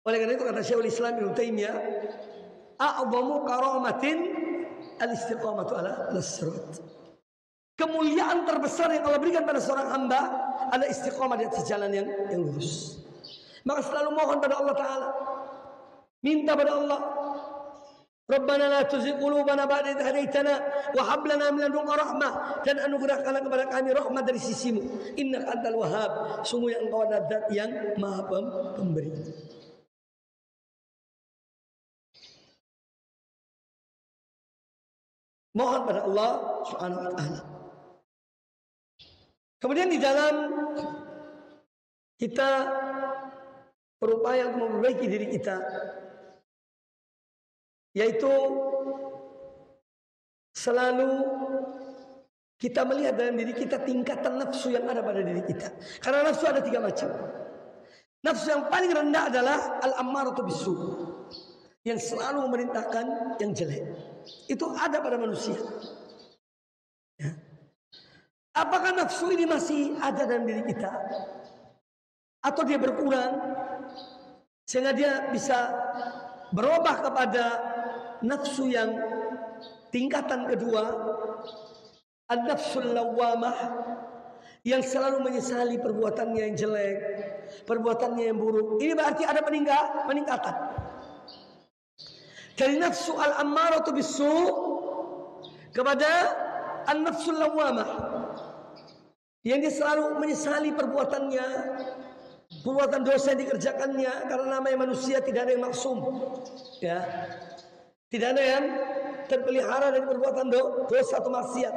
A: Oleh karena itu kata Syekhul Islam Ibnu Taimiyah, a'zamu karamatin al-istiqamatu ala as-sirat. Kemuliaan terbesar yang Allah berikan pada seorang hamba adalah istiqamah di atas jalan yang lurus. Maka selalu mohon pada Allah Ta'ala, minta pada Allah, Rabbana la tuzigh qulubana ba'da idh hadaitana wa hab lana min ladunka rahmah, dan anugerahkanlah kepada kami rahmat dari sisimu, innaka antal wahhab, sungguh yang engkau adalah zat yang maha pemberi. Mohon pada Allah Subhanahu wa Ta'ala. Kemudian di dalam kita berupaya untuk memperbaiki diri kita, yaitu selalu kita melihat dalam diri kita tingkatan nafsu yang ada pada diri kita. Karena nafsu ada 3 macam. Nafsu yang paling rendah adalah al-ammaratu bisu, yang selalu memerintahkan yang jelek. Itu ada pada manusia. Ya. Apakah nafsu ini masih ada dalam diri kita, atau dia berkurang sehingga dia bisa berubah kepada nafsu yang tingkatan kedua, an-nafsul lawwamah, yang selalu menyesali perbuatannya yang jelek, perbuatannya yang buruk. Ini berarti ada peningkatan dari nafsu al-ammaratu bisu kepada an-nafsul lawwamah, yang dia selalu menyesali perbuatannya, perbuatan dosa yang dikerjakannya. Karena namanya manusia tidak ada yang maksum, ya, tidak ada yang terpelihara dari perbuatan dosa atau maksiat.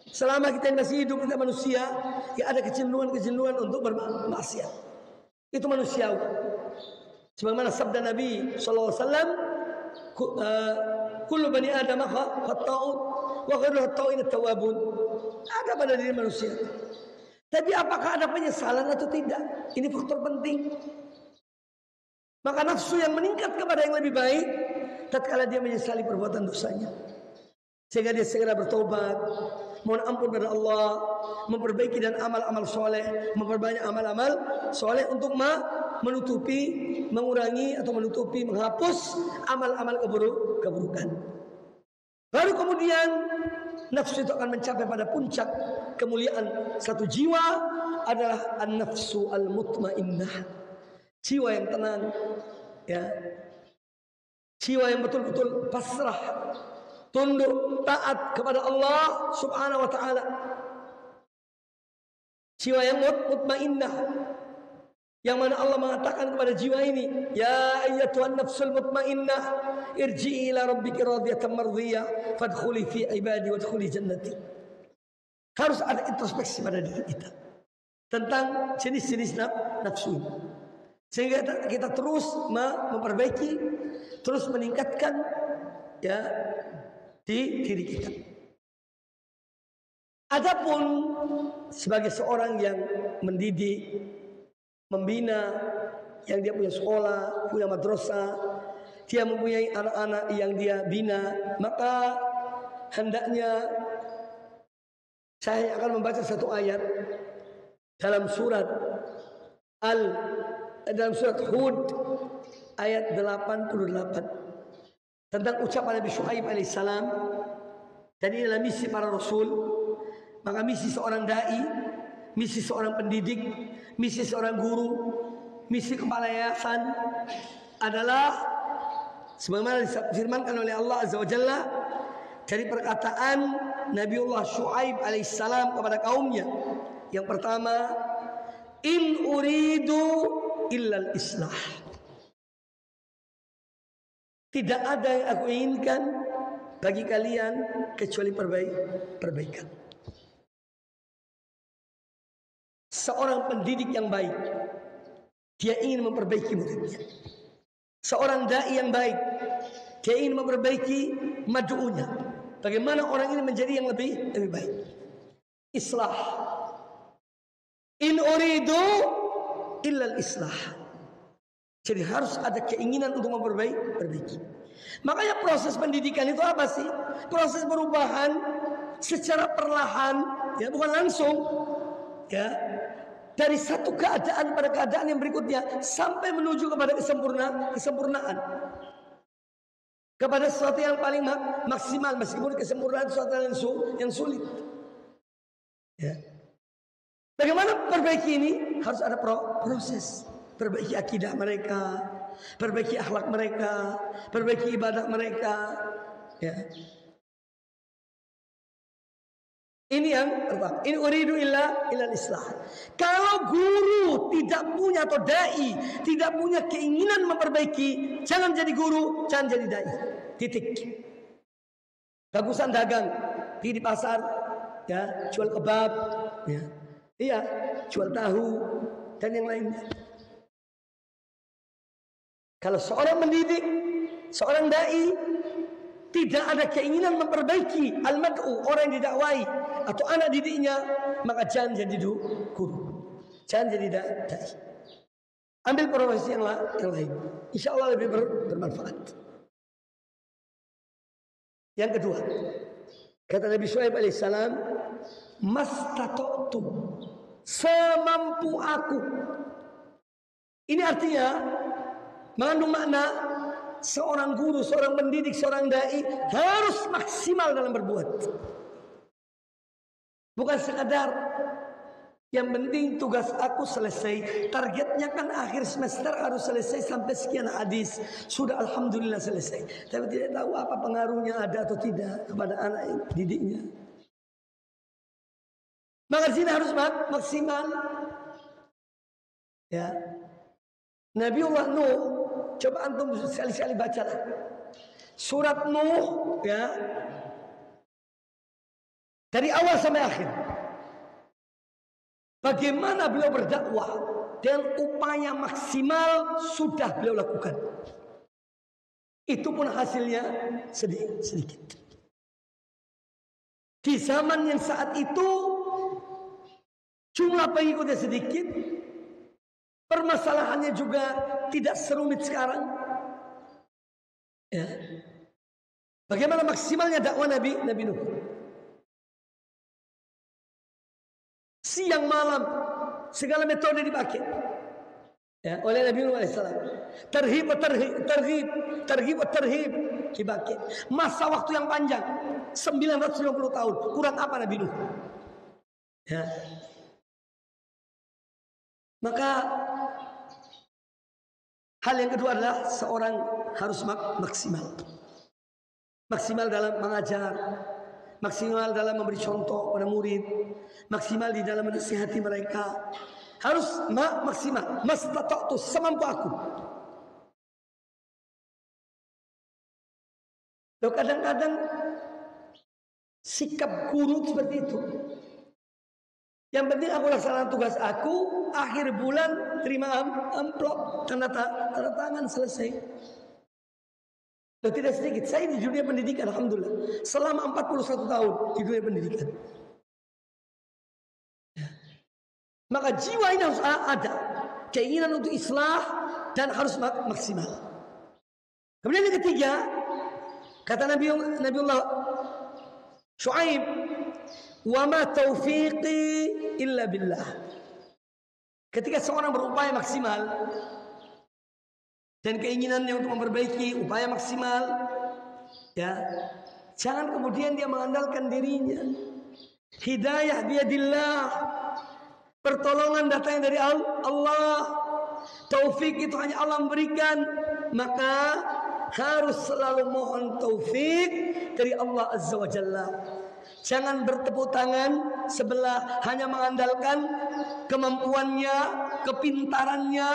A: Selama kita masih hidup, kita manusia, ya ada kecenderungan untuk bermaksiat. Itu manusiawi. Sebagaimana sabda Nabi SAW, kullu bani Adam khata'un wa khairul khata'in at-tawwabun. Ada pada diri manusia. Tapi apakah ada penyesalan atau tidak? Ini faktor penting. Maka nafsu yang meningkat kepada yang lebih baik tatkala dia menyesali perbuatan dosanya, sehingga dia segera bertobat, mohon ampun pada Allah, memperbaiki dan amal-amal soleh, memperbanyak amal-amal soleh untuk menutupi, mengurangi atau menutupi, menghapus amal-amal keburukan. Baru kemudian nafsu itu akan mencapai pada puncak kemuliaan satu jiwa adalah an-nafsu al-mutmainnah. Jiwa yang tenang, ya, jiwa yang betul-betul pasrah, tunduk, taat kepada Allah Subhanahu wa Ta'ala. Jiwa yang mutmainnah, yang mana Allah mengatakan kepada jiwa ini, ya ayyatuhan nafsul mutmainnah, irji'i ila rabbiki radiyatan mardiyah, fadkhuli fi ibadi wadkhuli jannati. Harus ada introspeksi pada diri kita tentang jenis-jenis nafsu ini, sehingga kita terus memperbaiki, terus meningkatkan, ya, di diri kita. Adapun sebagai seorang yang mendidik, membina, yang dia punya sekolah, punya madrasah, dia mempunyai anak-anak yang dia bina, maka hendaknya saya akan membaca satu ayat dalam surat Hud ayat 88 tentang ucapan Nabi Syuaib alaihissalam. Dan ini adalah misi para rasul. Maka misi seorang dai, misi seorang pendidik, misi seorang guru, misi kepala yayasan adalah sebagaimana difirmankan oleh Allah Azza wa Jalla dari perkataan Nabiullah Syuaib alaihissalam kepada kaumnya. Yang pertama, in uridu illal islah. Tidak ada yang aku inginkan bagi kalian kecuali perbaikan. Seorang pendidik yang baik, dia ingin memperbaiki muridnya. Seorang dai yang baik, dia ingin memperbaiki mad'unya. Bagaimana orang ini menjadi yang lebih baik. Islah. In uridu illal islah. Jadi harus ada keinginan untuk memperbaiki. Makanya proses pendidikan itu apa sih? Proses perubahan secara perlahan, ya, bukan langsung, ya. Dari satu keadaan pada keadaan yang berikutnya sampai menuju kepada kesempurnaan. Kepada sesuatu yang paling maksimal, meskipun kesempurnaan sesuatu yang sulit. Ya. Bagaimana perbaiki ini? Harus ada proses. Perbaiki akidah mereka, perbaiki akhlak mereka, perbaiki ibadah mereka, ya. Ini yang pertama. In uridu illa islah. Kalau guru tidak punya, atau dai tidak punya keinginan memperbaiki, jangan jadi guru, jangan jadi dai. Titik. Bagusan dagang di pasar, ya, jual kebab, ya, iya, jual tahu dan yang lainnya. Kalau seorang mendidik, seorang dai tidak ada keinginan memperbaiki al-mad'u, orang yang didakwai atau anak didiknya, maka jangan jadi guru, jangan jadi dai. Ambil profesi yang lain, insya Allah lebih bermanfaat. Yang kedua, kata Nabi Syuaib alaihissalam, mastata'tum, semampu aku. Ini artinya mengandung makna seorang guru, seorang pendidik, seorang dai harus maksimal dalam berbuat. Bukan sekadar yang penting tugas aku selesai. Targetnya kan akhir semester harus selesai sampai sekian hadis. Sudah alhamdulillah selesai. Tapi tidak tahu apa pengaruhnya ada atau tidak kepada anak didiknya. Maka sini harus maksimal. Ya. Nabiullah Nuh, coba antum sekali-sekali bacalah surat Nuh, ya, dari awal sampai akhir. Bagaimana beliau berdakwah dan upaya maksimal sudah beliau lakukan. Itu pun hasilnya sedikit. Di zaman yang saat itu jumlah pengikutnya sedikit, permasalahannya juga tidak serumit sekarang. Ya. Bagaimana maksimalnya dakwah Nabi Nuh? Siang malam segala metode dipakai. Ya, oleh Nabi Nuh alaihissalam. Tarhib dipakai. Masa waktu yang panjang 950 tahun. Kurang apa Nabi Nuh? Ya. Maka hal yang kedua adalah seorang harus maksimal. Maksimal dalam mengajar, maksimal dalam memberi contoh pada murid, maksimal di dalam menasihati mereka. Harus maksimal, mastata'tu, semampu aku. Loh, kadang-kadang sikap guru seperti itu. Yang penting aku laksanakan tugas aku, akhir bulan terima amplop, tanda tangan, selesai. Loh, tidak sedikit. Saya di dunia pendidikan, alhamdulillah, selama 41 tahun di dunia pendidikan. Ya. Maka jiwa ini harus ada, keinginan untuk islah dan harus maksimal. Kemudian yang ketiga, kata Nabiullah Syuaib, wa ma taufiqi illa billah. Ketika seorang berupaya maksimal dan keinginannya untuk memperbaiki, upaya maksimal, ya, jangan kemudian dia mengandalkan dirinya. Hidayah biadillah, pertolongan datangnya dari Allah, taufik itu hanya Allah memberikan. Maka harus selalu mohon taufik dari Allah Azza wa Jalla. Jangan bertepuk tangan sebelah hanya mengandalkan kemampuannya, kepintarannya,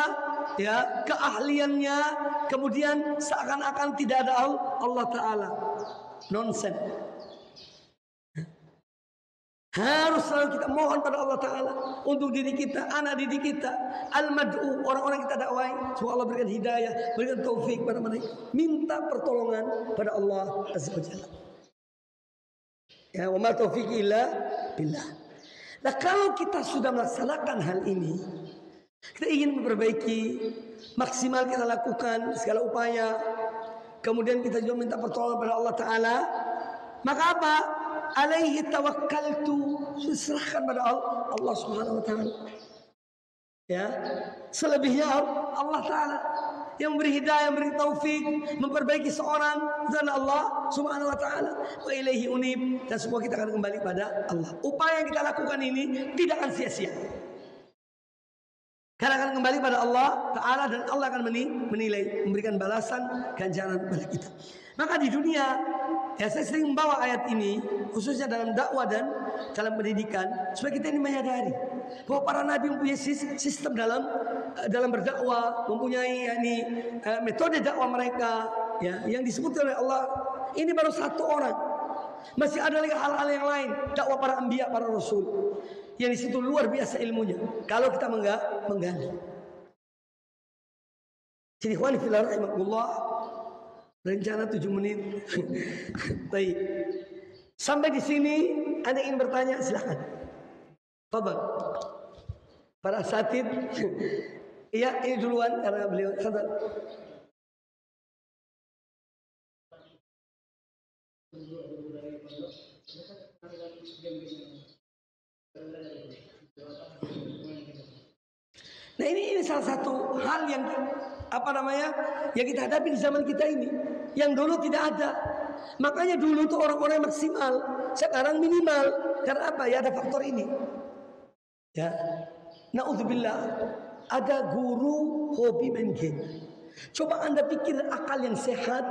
A: ya, keahliannya, kemudian seakan-akan tidak ada Allah Ta'ala. Nonsen. Harus selalu kita mohon pada Allah Ta'ala untuk diri kita, anak didik kita, al-mad'u, orang-orang kita dakwai. Semoga Allah berikan hidayah, berikan taufik pada mereka. Minta pertolongan pada Allah Azza wa Jalla. Ya, wa ma taufiqi illa billah. Nah, kalau kita sudah melaksanakan hal ini, kita ingin memperbaiki, maksimal kita lakukan segala upaya, kemudian kita juga minta pertolongan pada Allah Ta'ala, maka apa? Alaihi tawakkaltu, serahkan pada Allah Subhanahu wa Ta'ala. Ya, selebihnya Allah Ta'ala yang memberi hidayah, memberi taufik, memperbaiki seorang dan Allah Subhanahu wa Ta'ala. Wa ilaihi unib, dan semua kita akan kembali pada Allah. Upaya yang kita lakukan ini tidak akan sia-sia, karena akan kembali pada Allah Ta'ala, dan Allah akan menilai, memberikan balasan ganjaran kepada kita. Maka di dunia, ya, saya sering membawa ayat ini khususnya dalam dakwah dan dalam pendidikan, supaya kita ini menyadari bahwa para nabi mempunyai sistem dalam berdakwah, mempunyai metode dakwah mereka, ya, yang disebut oleh Allah. Ini baru satu orang, masih ada lagi hal-hal yang lain, dakwah para anbiya, para rasul, yang di situ luar biasa ilmunya kalau kita menggali. Jadi ikhwan fillah rahimakumullah, rencana 7 menit. Baik. Sampai di sini Anda ingin bertanya, silakan. Fadhal. Para asatid. Iya, ini duluan karena beliau. Fadhal. Nah, ini salah satu hal yang yang kita hadapi di zaman kita ini, yang dulu tidak ada. Makanya dulu tuh orang-orang maksimal, sekarang minimal. Karena apa? Ya ada faktor ini. Ya, naudzubillah, ada guru hobi main game. Coba Anda pikir akal yang sehat,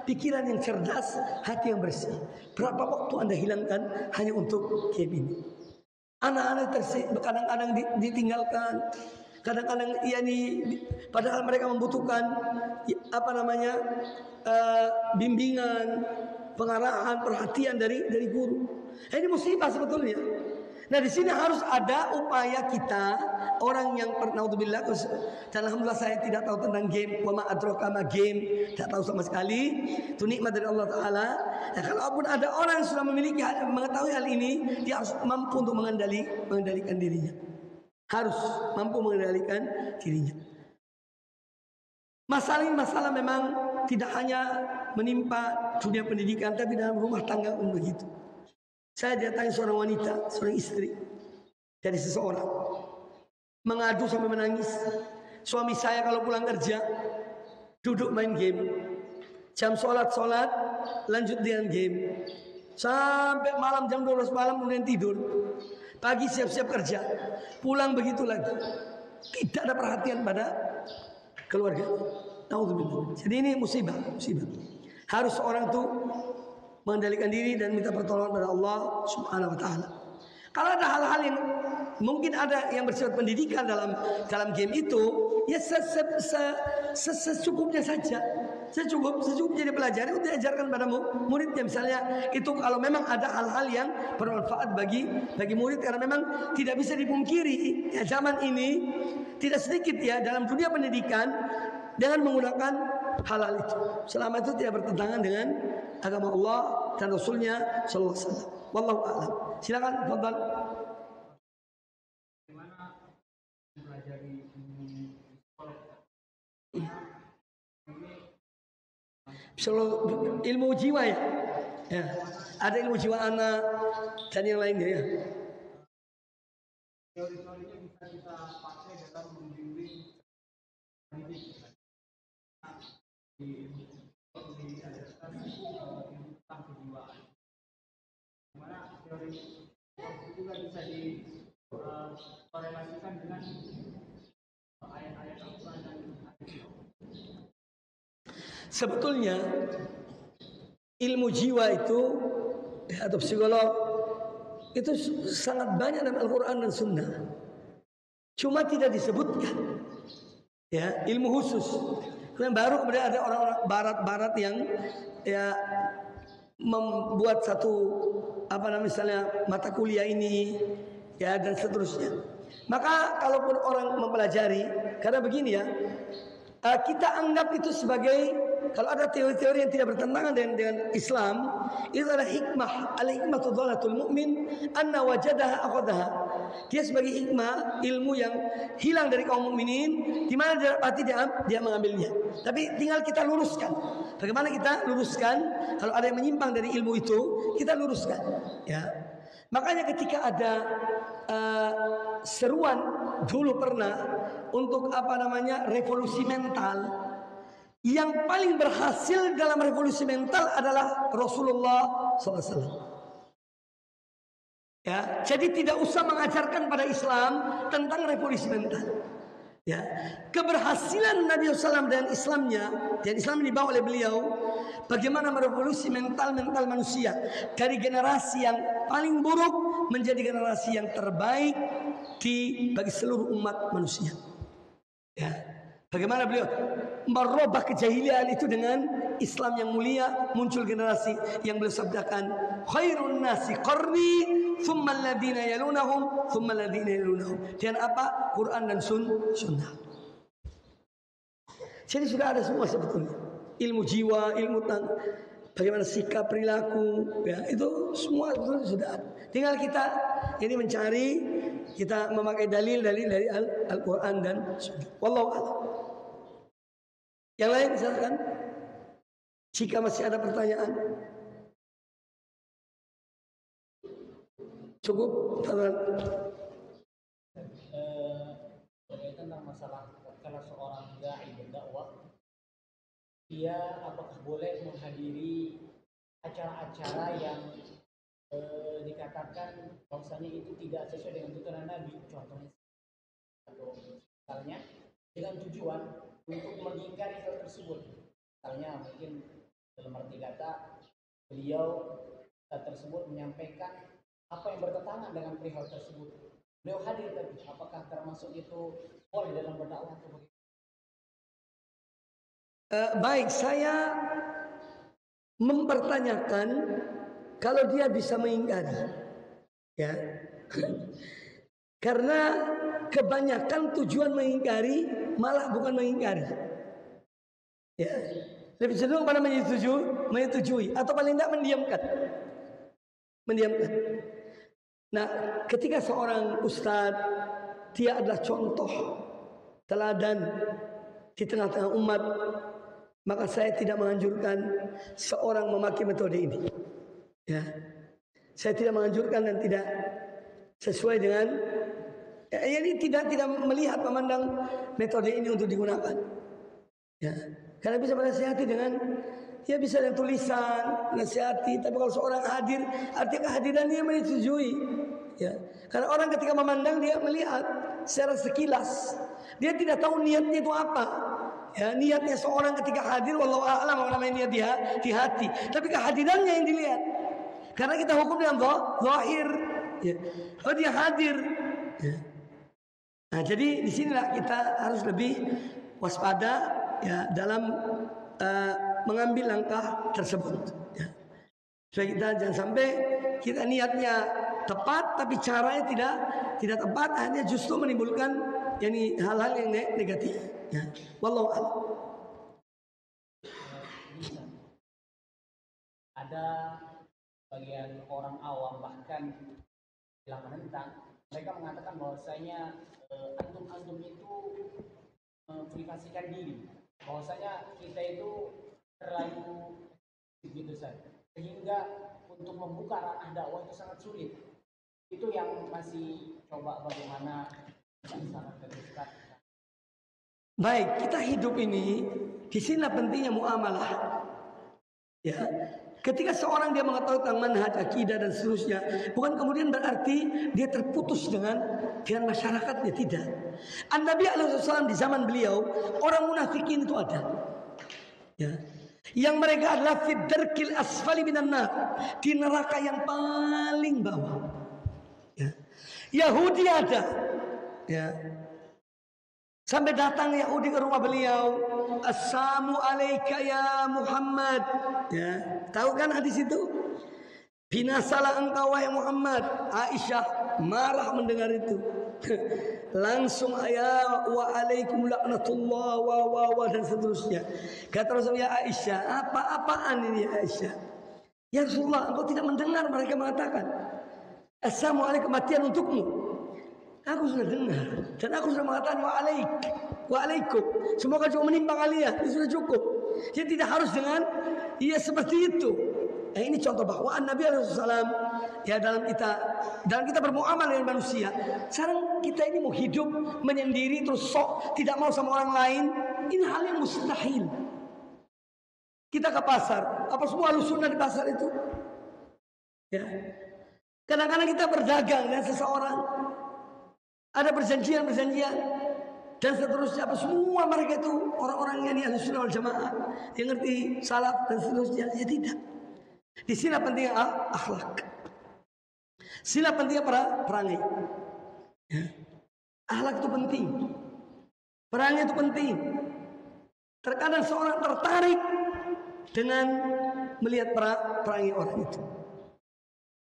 A: pikiran yang cerdas, hati yang bersih. Berapa waktu Anda hilangkan hanya untuk game ini? Anak-anak kadang-kadang ditinggalkan. Kadang-kadang padahal mereka membutuhkan bimbingan, pengarahan, perhatian dari guru. Ini musibah sebetulnya. Nah di sini harus ada upaya kita orang yang naudzubillah, dan alhamdulillah saya tidak tahu tentang game, wa ma adraka ma game, tidak tahu sama sekali. Itu nikmat dari Allah Taala. Nah, kalaupun ada orang yang sudah memiliki mengetahui hal ini, dia harus mampu untuk mengendalikan dirinya. Harus mampu mengendalikan dirinya. Masalah ini masalah memang tidak hanya menimpa dunia pendidikan, tapi dalam rumah tangga pun begitu. Saya datangi seorang wanita, seorang istri dari seseorang, mengadu sampai menangis. Suami saya kalau pulang kerja duduk main game, jam sholat lanjut dengan game, sampai malam jam 12 malam kemudian tidur. Pagi siap-siap kerja, pulang begitu lagi. Tidak ada perhatian pada keluarga. Naudzubillah. Jadi ini musibah. Harus orang tuh mengendalikan diri dan minta pertolongan pada Allah Subhanahu wa taala. Kalau ada hal-hal yang mungkin ada yang bersifat pendidikan dalam game itu, ya secukupnya saja. Secukupnya dipelajari untuk diajarkan pada muridnya. Misalnya itu kalau memang ada hal-hal yang bermanfaat bagi murid, karena memang tidak bisa dipungkiri ya, zaman ini tidak sedikit ya dalam dunia pendidikan dengan menggunakan halal itu, selama itu tidak bertentangan dengan agama Allah dan Rasulnya Sallallahu Alaihi Wasallam. Wallahu a'lam. Silakan, fadhal.
B: Bagaimana mempelajari
A: ilmu jiwa ya? Ya, ada ilmu jiwa anak dan yang lainnya ya.
B: Teori-teorinya bisa kita pakai dalam membimbing pendidik. Diajarkan tentang kejiwaan. Dimana teori itu juga bisa dikorelasikan dengan ayat-ayat Al-Quran dan hadis.
A: Sebetulnya ilmu jiwa itu atau psikolog itu sangat banyak dalam Al-Quran dan Sunnah. Cuma tidak disebutkan ya, ilmu khusus. Baru kemudian ada orang-orang barat yang ya membuat satu misalnya mata kuliah ini ya dan seterusnya. Maka kalaupun orang mempelajari, karena begini ya, kita anggap itu sebagai, kalau ada teori-teori yang tidak bertentangan dengan Islam, itu adalah hikmah. Al-hikmatu dhalatul mu'min anna wajadaha akhadaha. Dia sebagai hikmah, ilmu yang hilang dari kaum mukminin, di mana dia dapati dia mengambilnya. Tapi tinggal kita luruskan. Bagaimana kita luruskan? Kalau ada yang menyimpang dari ilmu itu, kita luruskan. Ya. Makanya ketika ada seruan dulu pernah untuk revolusi mental. Yang paling berhasil dalam revolusi mental adalah Rasulullah SAW. Ya, jadi tidak usah mengajarkan pada Islam tentang revolusi mental. Ya, keberhasilan Nabi SAW dan Islamnya, dan Islam dibawa oleh beliau, bagaimana merevolusi mental manusia dari generasi yang paling buruk menjadi generasi yang terbaik bagi seluruh umat manusia. Ya. Bagaimana beliau merubah kejahilian itu dengan Islam yang mulia, muncul generasi yang beliau sabdakan, khairun nasi qarni thumma alladhina yalunahum thumma alladhina yalunahum. Dan apa? Quran dan sunnah. Jadi sudah ada semua sebetulnya. Ilmu jiwa, ilmu bagaimana sikap, perilaku, ya, itu semua sebetulnya sudah ada. Tinggal kita ini mencari, kita memakai dalil dari Al-Quran dan Sunnah. Wallahu a'lam. Yang lain silakan. Jika masih ada pertanyaan, cukup.
C: Berkaitan tentang masalah kalau seorang dai berdakwah, dia apakah boleh menghadiri acara-acara yang dikatakan bahwasanya itu tidak sesuai dengan tuntunan Nabi, contohnya atau misalnya dengan tujuan untuk mengingkari hal tersebut. Misalnya mungkin dalam arti kata beliau tersebut menyampaikan apa yang bertentangan dengan perihal tersebut. Beliau hadir tadi, apakah termasuk itu boleh dalam berdakwah atau bagaimana?
A: Baik, saya mempertanyakan kalau dia bisa mengingkari, ya, Karena kebanyakan tujuan mengingkari malah bukan mengingkari. Ya. Lebih cenderung pada menyetujui atau paling tidak mendiamkan. Mendiamkan. Nah, ketika seorang ustadz dia adalah contoh teladan di tengah-tengah umat, maka saya tidak menganjurkan seorang memakai metode ini. Ya. Saya tidak menganjurkan dan tidak sesuai dengan ini tidak melihat memandang metode ini untuk digunakan. Ya. Karena bisa menasihati dengan dia bisa dengan tulisan, nasihati. Tapi kalau seorang hadir, artinya kehadiran dia menyetujui. Ya. Karena orang ketika memandang dia melihat secara sekilas, dia tidak tahu niatnya itu apa. Ya, niatnya seorang ketika hadir, wallahu a'lam namanya niat di hati. Tapi kehadirannya yang dilihat. Karena kita hukum dengan zahir. Ya. Oh dia hadir. Ya. Nah jadi disinilah kita harus lebih waspada. Ya, dalam mengambil langkah tersebut. Ya. Supaya kita jangan sampai kita niatnya tepat tapi caranya tidak tepat, akhirnya justru menimbulkan hal-hal yang negatif. Ya. Wallahu a'lam.
C: Ada bagian orang awam bahkan bilang menentang, mereka mengatakan bahwasanya antum itu privasikan diri. Bahwasanya kita itu terlalu begitu saja, sehingga untuk membuka ranah dakwah itu sangat sulit. Itu yang masih coba bagaimana sangat terdekat.
A: Baik, kita hidup ini di sini pentingnya muamalah. Ya, ketika seorang dia mengetahui tentang manhaj, akidah dan seterusnya, bukan kemudian berarti dia terputus dengan masyarakatnya, tidak. An-Nabi SAW di zaman beliau orang munafikin itu ada. Ya. Yang mereka adalah fid darkil asfali minan nar, di neraka yang paling bawah. Ya. Yahudi ada. Ya. Sampai datang Yahudi ke rumah beliau, "Assalamu alayka ya Muhammad." Ya, tahu kan hadis itu? Binasalah engkau wahai Muhammad. Aisyah marah mendengar itu. Langsung ya wa alaikum laknatullah wa dan seterusnya. Kata Rasulullah, ya Aisyah, apa-apaan ini ya Aisyah? Ya Rasulullah, engkau tidak mendengar mereka mengatakan Assalamualaikum, kematian untukmu. Aku sudah dengar dan aku sudah mengatakan wa alaikum. Semoga juga menimpa kalian. Itu sudah cukup. Jadi tidak harus dengan seperti itu. Ini contoh bahwa Nabi SAW ya dalam kita bermuamalah dengan manusia. Sekarang kita ini mau hidup menyendiri terus sok tidak mau sama orang lain. Ini hal yang mustahil. Kita ke pasar, apa semua Ahlussunnah di pasar itu? Ya. Kadang-kadang kita berdagang dengan seseorang, ada perjanjian dan seterusnya. Apa semua mereka itu orang-orang yang di Ahlussunnah wal Jamaah yang ngerti salaf dan seterusnya? Ya tidak. Di sini pentingnya akhlak. Sini pentingnya perangai. Ya. Akhlak itu penting. Perangai itu penting. Terkadang seorang tertarik dengan melihat perangai orang itu.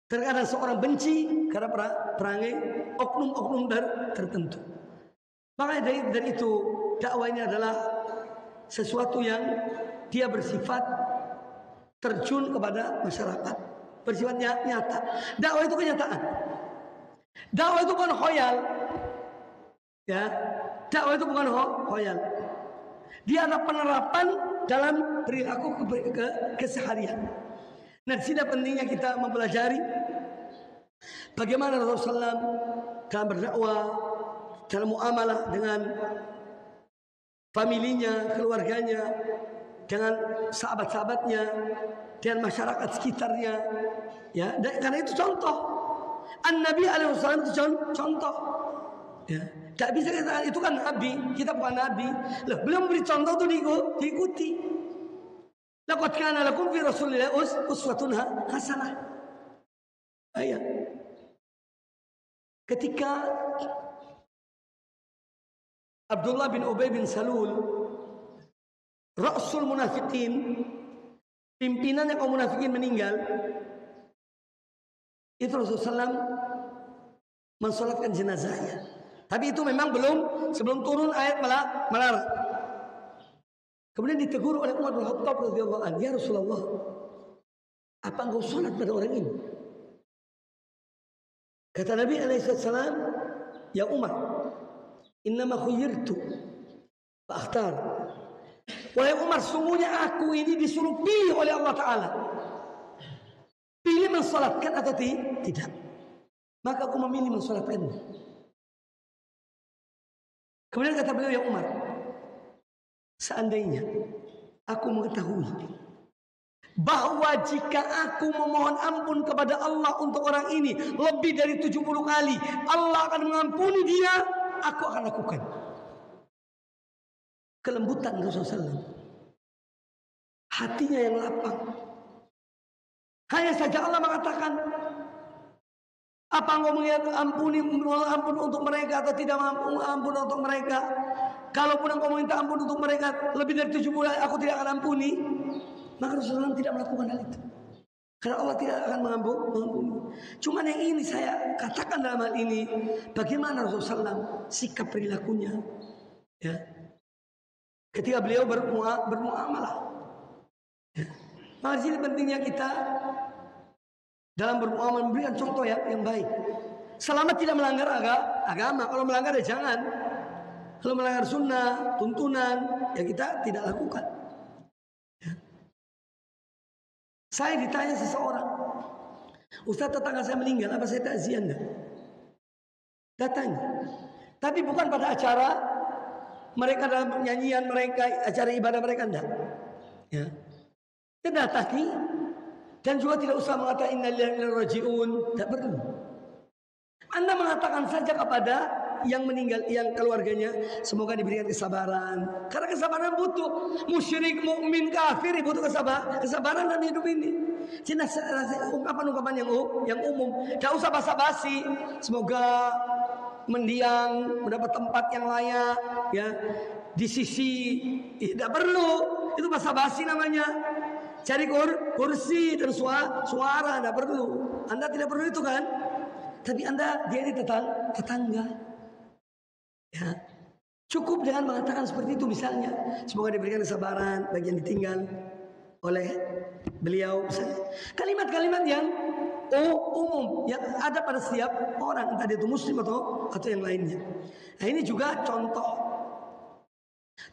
A: Terkadang seorang benci karena perangai oknum-oknum tertentu. Makanya dari itu dakwah ini adalah sesuatu yang dia bersifat terjun kepada masyarakat, bersifat nyata. Dakwah itu kenyataan. Dakwah itu bukan khoyal. Ya, dakwah itu bukan khoyal. Dia adalah penerapan dalam perilaku keseharian. Nah, di sini pentingnya kita mempelajari bagaimana Rasulullah SAW dalam berdakwah, dalam muamalah dengan familinya, keluarganya, dengan sahabat-sahabatnya, dan masyarakat sekitarnya. Ya, dan karena itu contoh. An-Nabi SAW itu contoh. Ya, tak bisa kita itu kan Nabi, kita bukan Nabi. Loh, beliau memberi contoh itu diikuti. Laqad kana lakum fi Rasulillah uswatun hasanah. Ayat. Ketika Abdullah bin Ubay bin Salul, Rasul munafikin, pimpinannya kaum munafikin meninggal, itu Rasulullah SAW mensolatkan jenazahnya. Tapi itu memang belum, sebelum turun ayat melarang. Kemudian ditegur oleh Umar bin Khattab radhiyallahu anhu, "Ya Rasulullah, apa engkau solat pada orang ini?" Kata Nabi alaihissalam, "Ya Umar, innama khuyyirtu fa akhtar." Wahai Umar, sungguhnya aku ini disuruh pilih oleh Allah Ta'ala. Pilih mensolatkan atau tidak. Maka aku memilih mensolatkannya. Kemudian kata beliau, "Ya Umar, seandainya aku mengetahui bahwa jika aku memohon ampun kepada Allah untuk orang ini lebih dari 70 kali, Allah akan mengampuni dia, aku akan lakukan." Kelembutan Rasulullah SAW, hatinya yang lapang. Hanya saja Allah mengatakan, "Apa engkau mohon ampun untuk mereka atau tidak ampun untuk mereka? Kalaupun engkau minta ampun untuk mereka lebih dari 70 kali, aku tidak akan ampuni." Maka Rasulullah tidak melakukan hal itu, karena Allah tidak akan mengampuni. Cuman yang ini saya katakan dalam hal ini, bagaimana Rasulullah SAW sikap perilakunya, ya, ketika beliau bermuamalah. Ya. Maka di sini pentingnya kita dalam bermuamalah memberikan contoh yang baik. Selama tidak melanggar agama. Kalau melanggar ya jangan. Kalau melanggar sunnah, tuntunan, ya kita tidak lakukan. Ya. Saya ditanya seseorang, "Ustaz, tetangga saya meninggal, apa saya takziah enggak?" Datangi. Tapi bukan pada acara mereka dalam penyanyian mereka, acara ibadah mereka, enggak. Ya. Tidak datangi. Dan juga tidak usah mengatakan inna lillahi wa inna ilaihi raji'un. Tidak perlu. Anda mengatakan saja kepada yang meninggal, yang keluarganya, semoga diberikan kesabaran. Karena kesabaran butuh. Musyrik, mukmin, kafir butuh kesabaran dalam hidup ini. Jadi ungkapan-ungkapan yang umum. Tidak usah basa-basi. Semoga mendiang, mendapat tempat yang layak, ya, di sisi. Tidak perlu. Itu basa-basi namanya. Cari kursi dan suara, tidak perlu. Anda tidak perlu itu kan? Tapi dia ini tetangga. Ya. Cukup dengan mengatakan seperti itu misalnya. Semoga diberikan kesabaran bagi yang ditinggal oleh beliau misalnya. Kalimat-kalimat yang umum yang ada pada setiap orang, entah dia itu muslim atau yang lainnya. Nah, ini juga contoh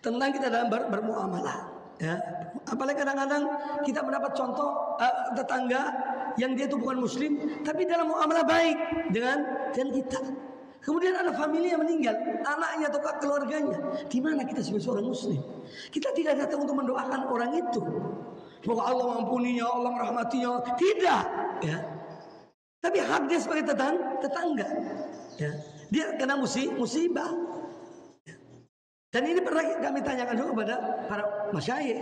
A: tentang kita dalam bermuamalah. Ya, apalagi kadang-kadang kita mendapat contoh tetangga yang dia itu bukan muslim, tapi dalam muamalah baik dengan kita. Kemudian ada famili yang meninggal, anaknya atau keluarganya. Di mana kita sebagai seorang muslim? Kita tidak datang untuk mendoakan orang itu. Semoga Allah mengampuninya, Allah merahmatinya. Tidak. Ya. Tapi hak dia sebagai tetangga. Ya. Dia kena musibah. Dan ini pernah kami tanyakan juga kepada para masyayikh.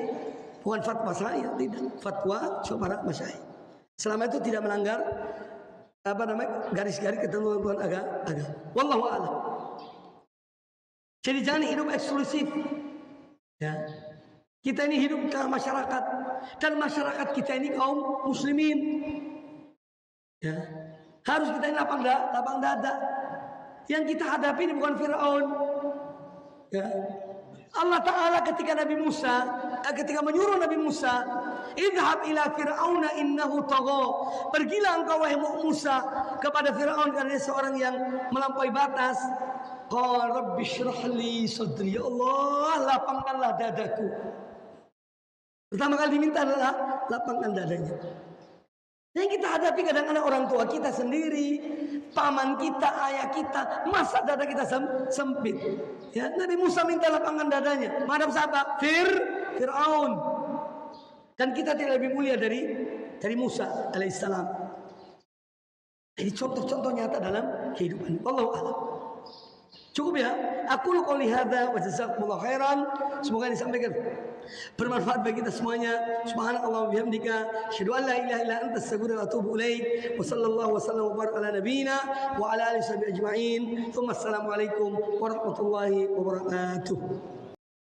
A: Bukan fatwa saya, tidak. Fatwa para masyayikh. Selama itu tidak melanggar garis-garis ketentuan agama. Wallahu a'lam. Jadi jangan hidup eksklusif. Ya. Kita ini hidup di masyarakat, dan masyarakat kita ini kaum muslimin. Ya. Harus kita ini lapang dada. Yang kita hadapi ini bukan Fir'aun. Ya. Allah Ta'ala ketika menyuruh Nabi Musa, idhab ila fir'auna innahu tagha. Pergilah engkau wahai Musa kepada Fir'aun karena dia seorang yang melampaui batas. Qala rabbi shrah li sadri. Ya Allah, lapangkanlah dadaku. Pertama kali diminta adalah lapangkan dadanya. Yang kita hadapi kadang-kadang orang tua kita sendiri, paman kita, ayah kita, masa dada kita sempit. Ya, Nabi Musa minta lapangkan dadanya. Menghadap siapa? Fir'aun. Dan kita tidak lebih mulia dari Musa alaihissalam. Ini contoh-contoh nyata dalam kehidupan. Wallahu a'lam. Cukup ya. Aku qouli hadza wa jazakumullahu khairan. Semoga ini disampaikan bermanfaat bagi kita semuanya. Subhanallah wa bihamdika, asyhadu an la ilaha illa anta, astaghfiruka wa atubu ilaik. Wa sallallahu wa sallam wa baraka ala nabiyyina wa ala alihi wa sahbihi ajma'in. Assalamualaikum warahmatullahi wabarakatuh.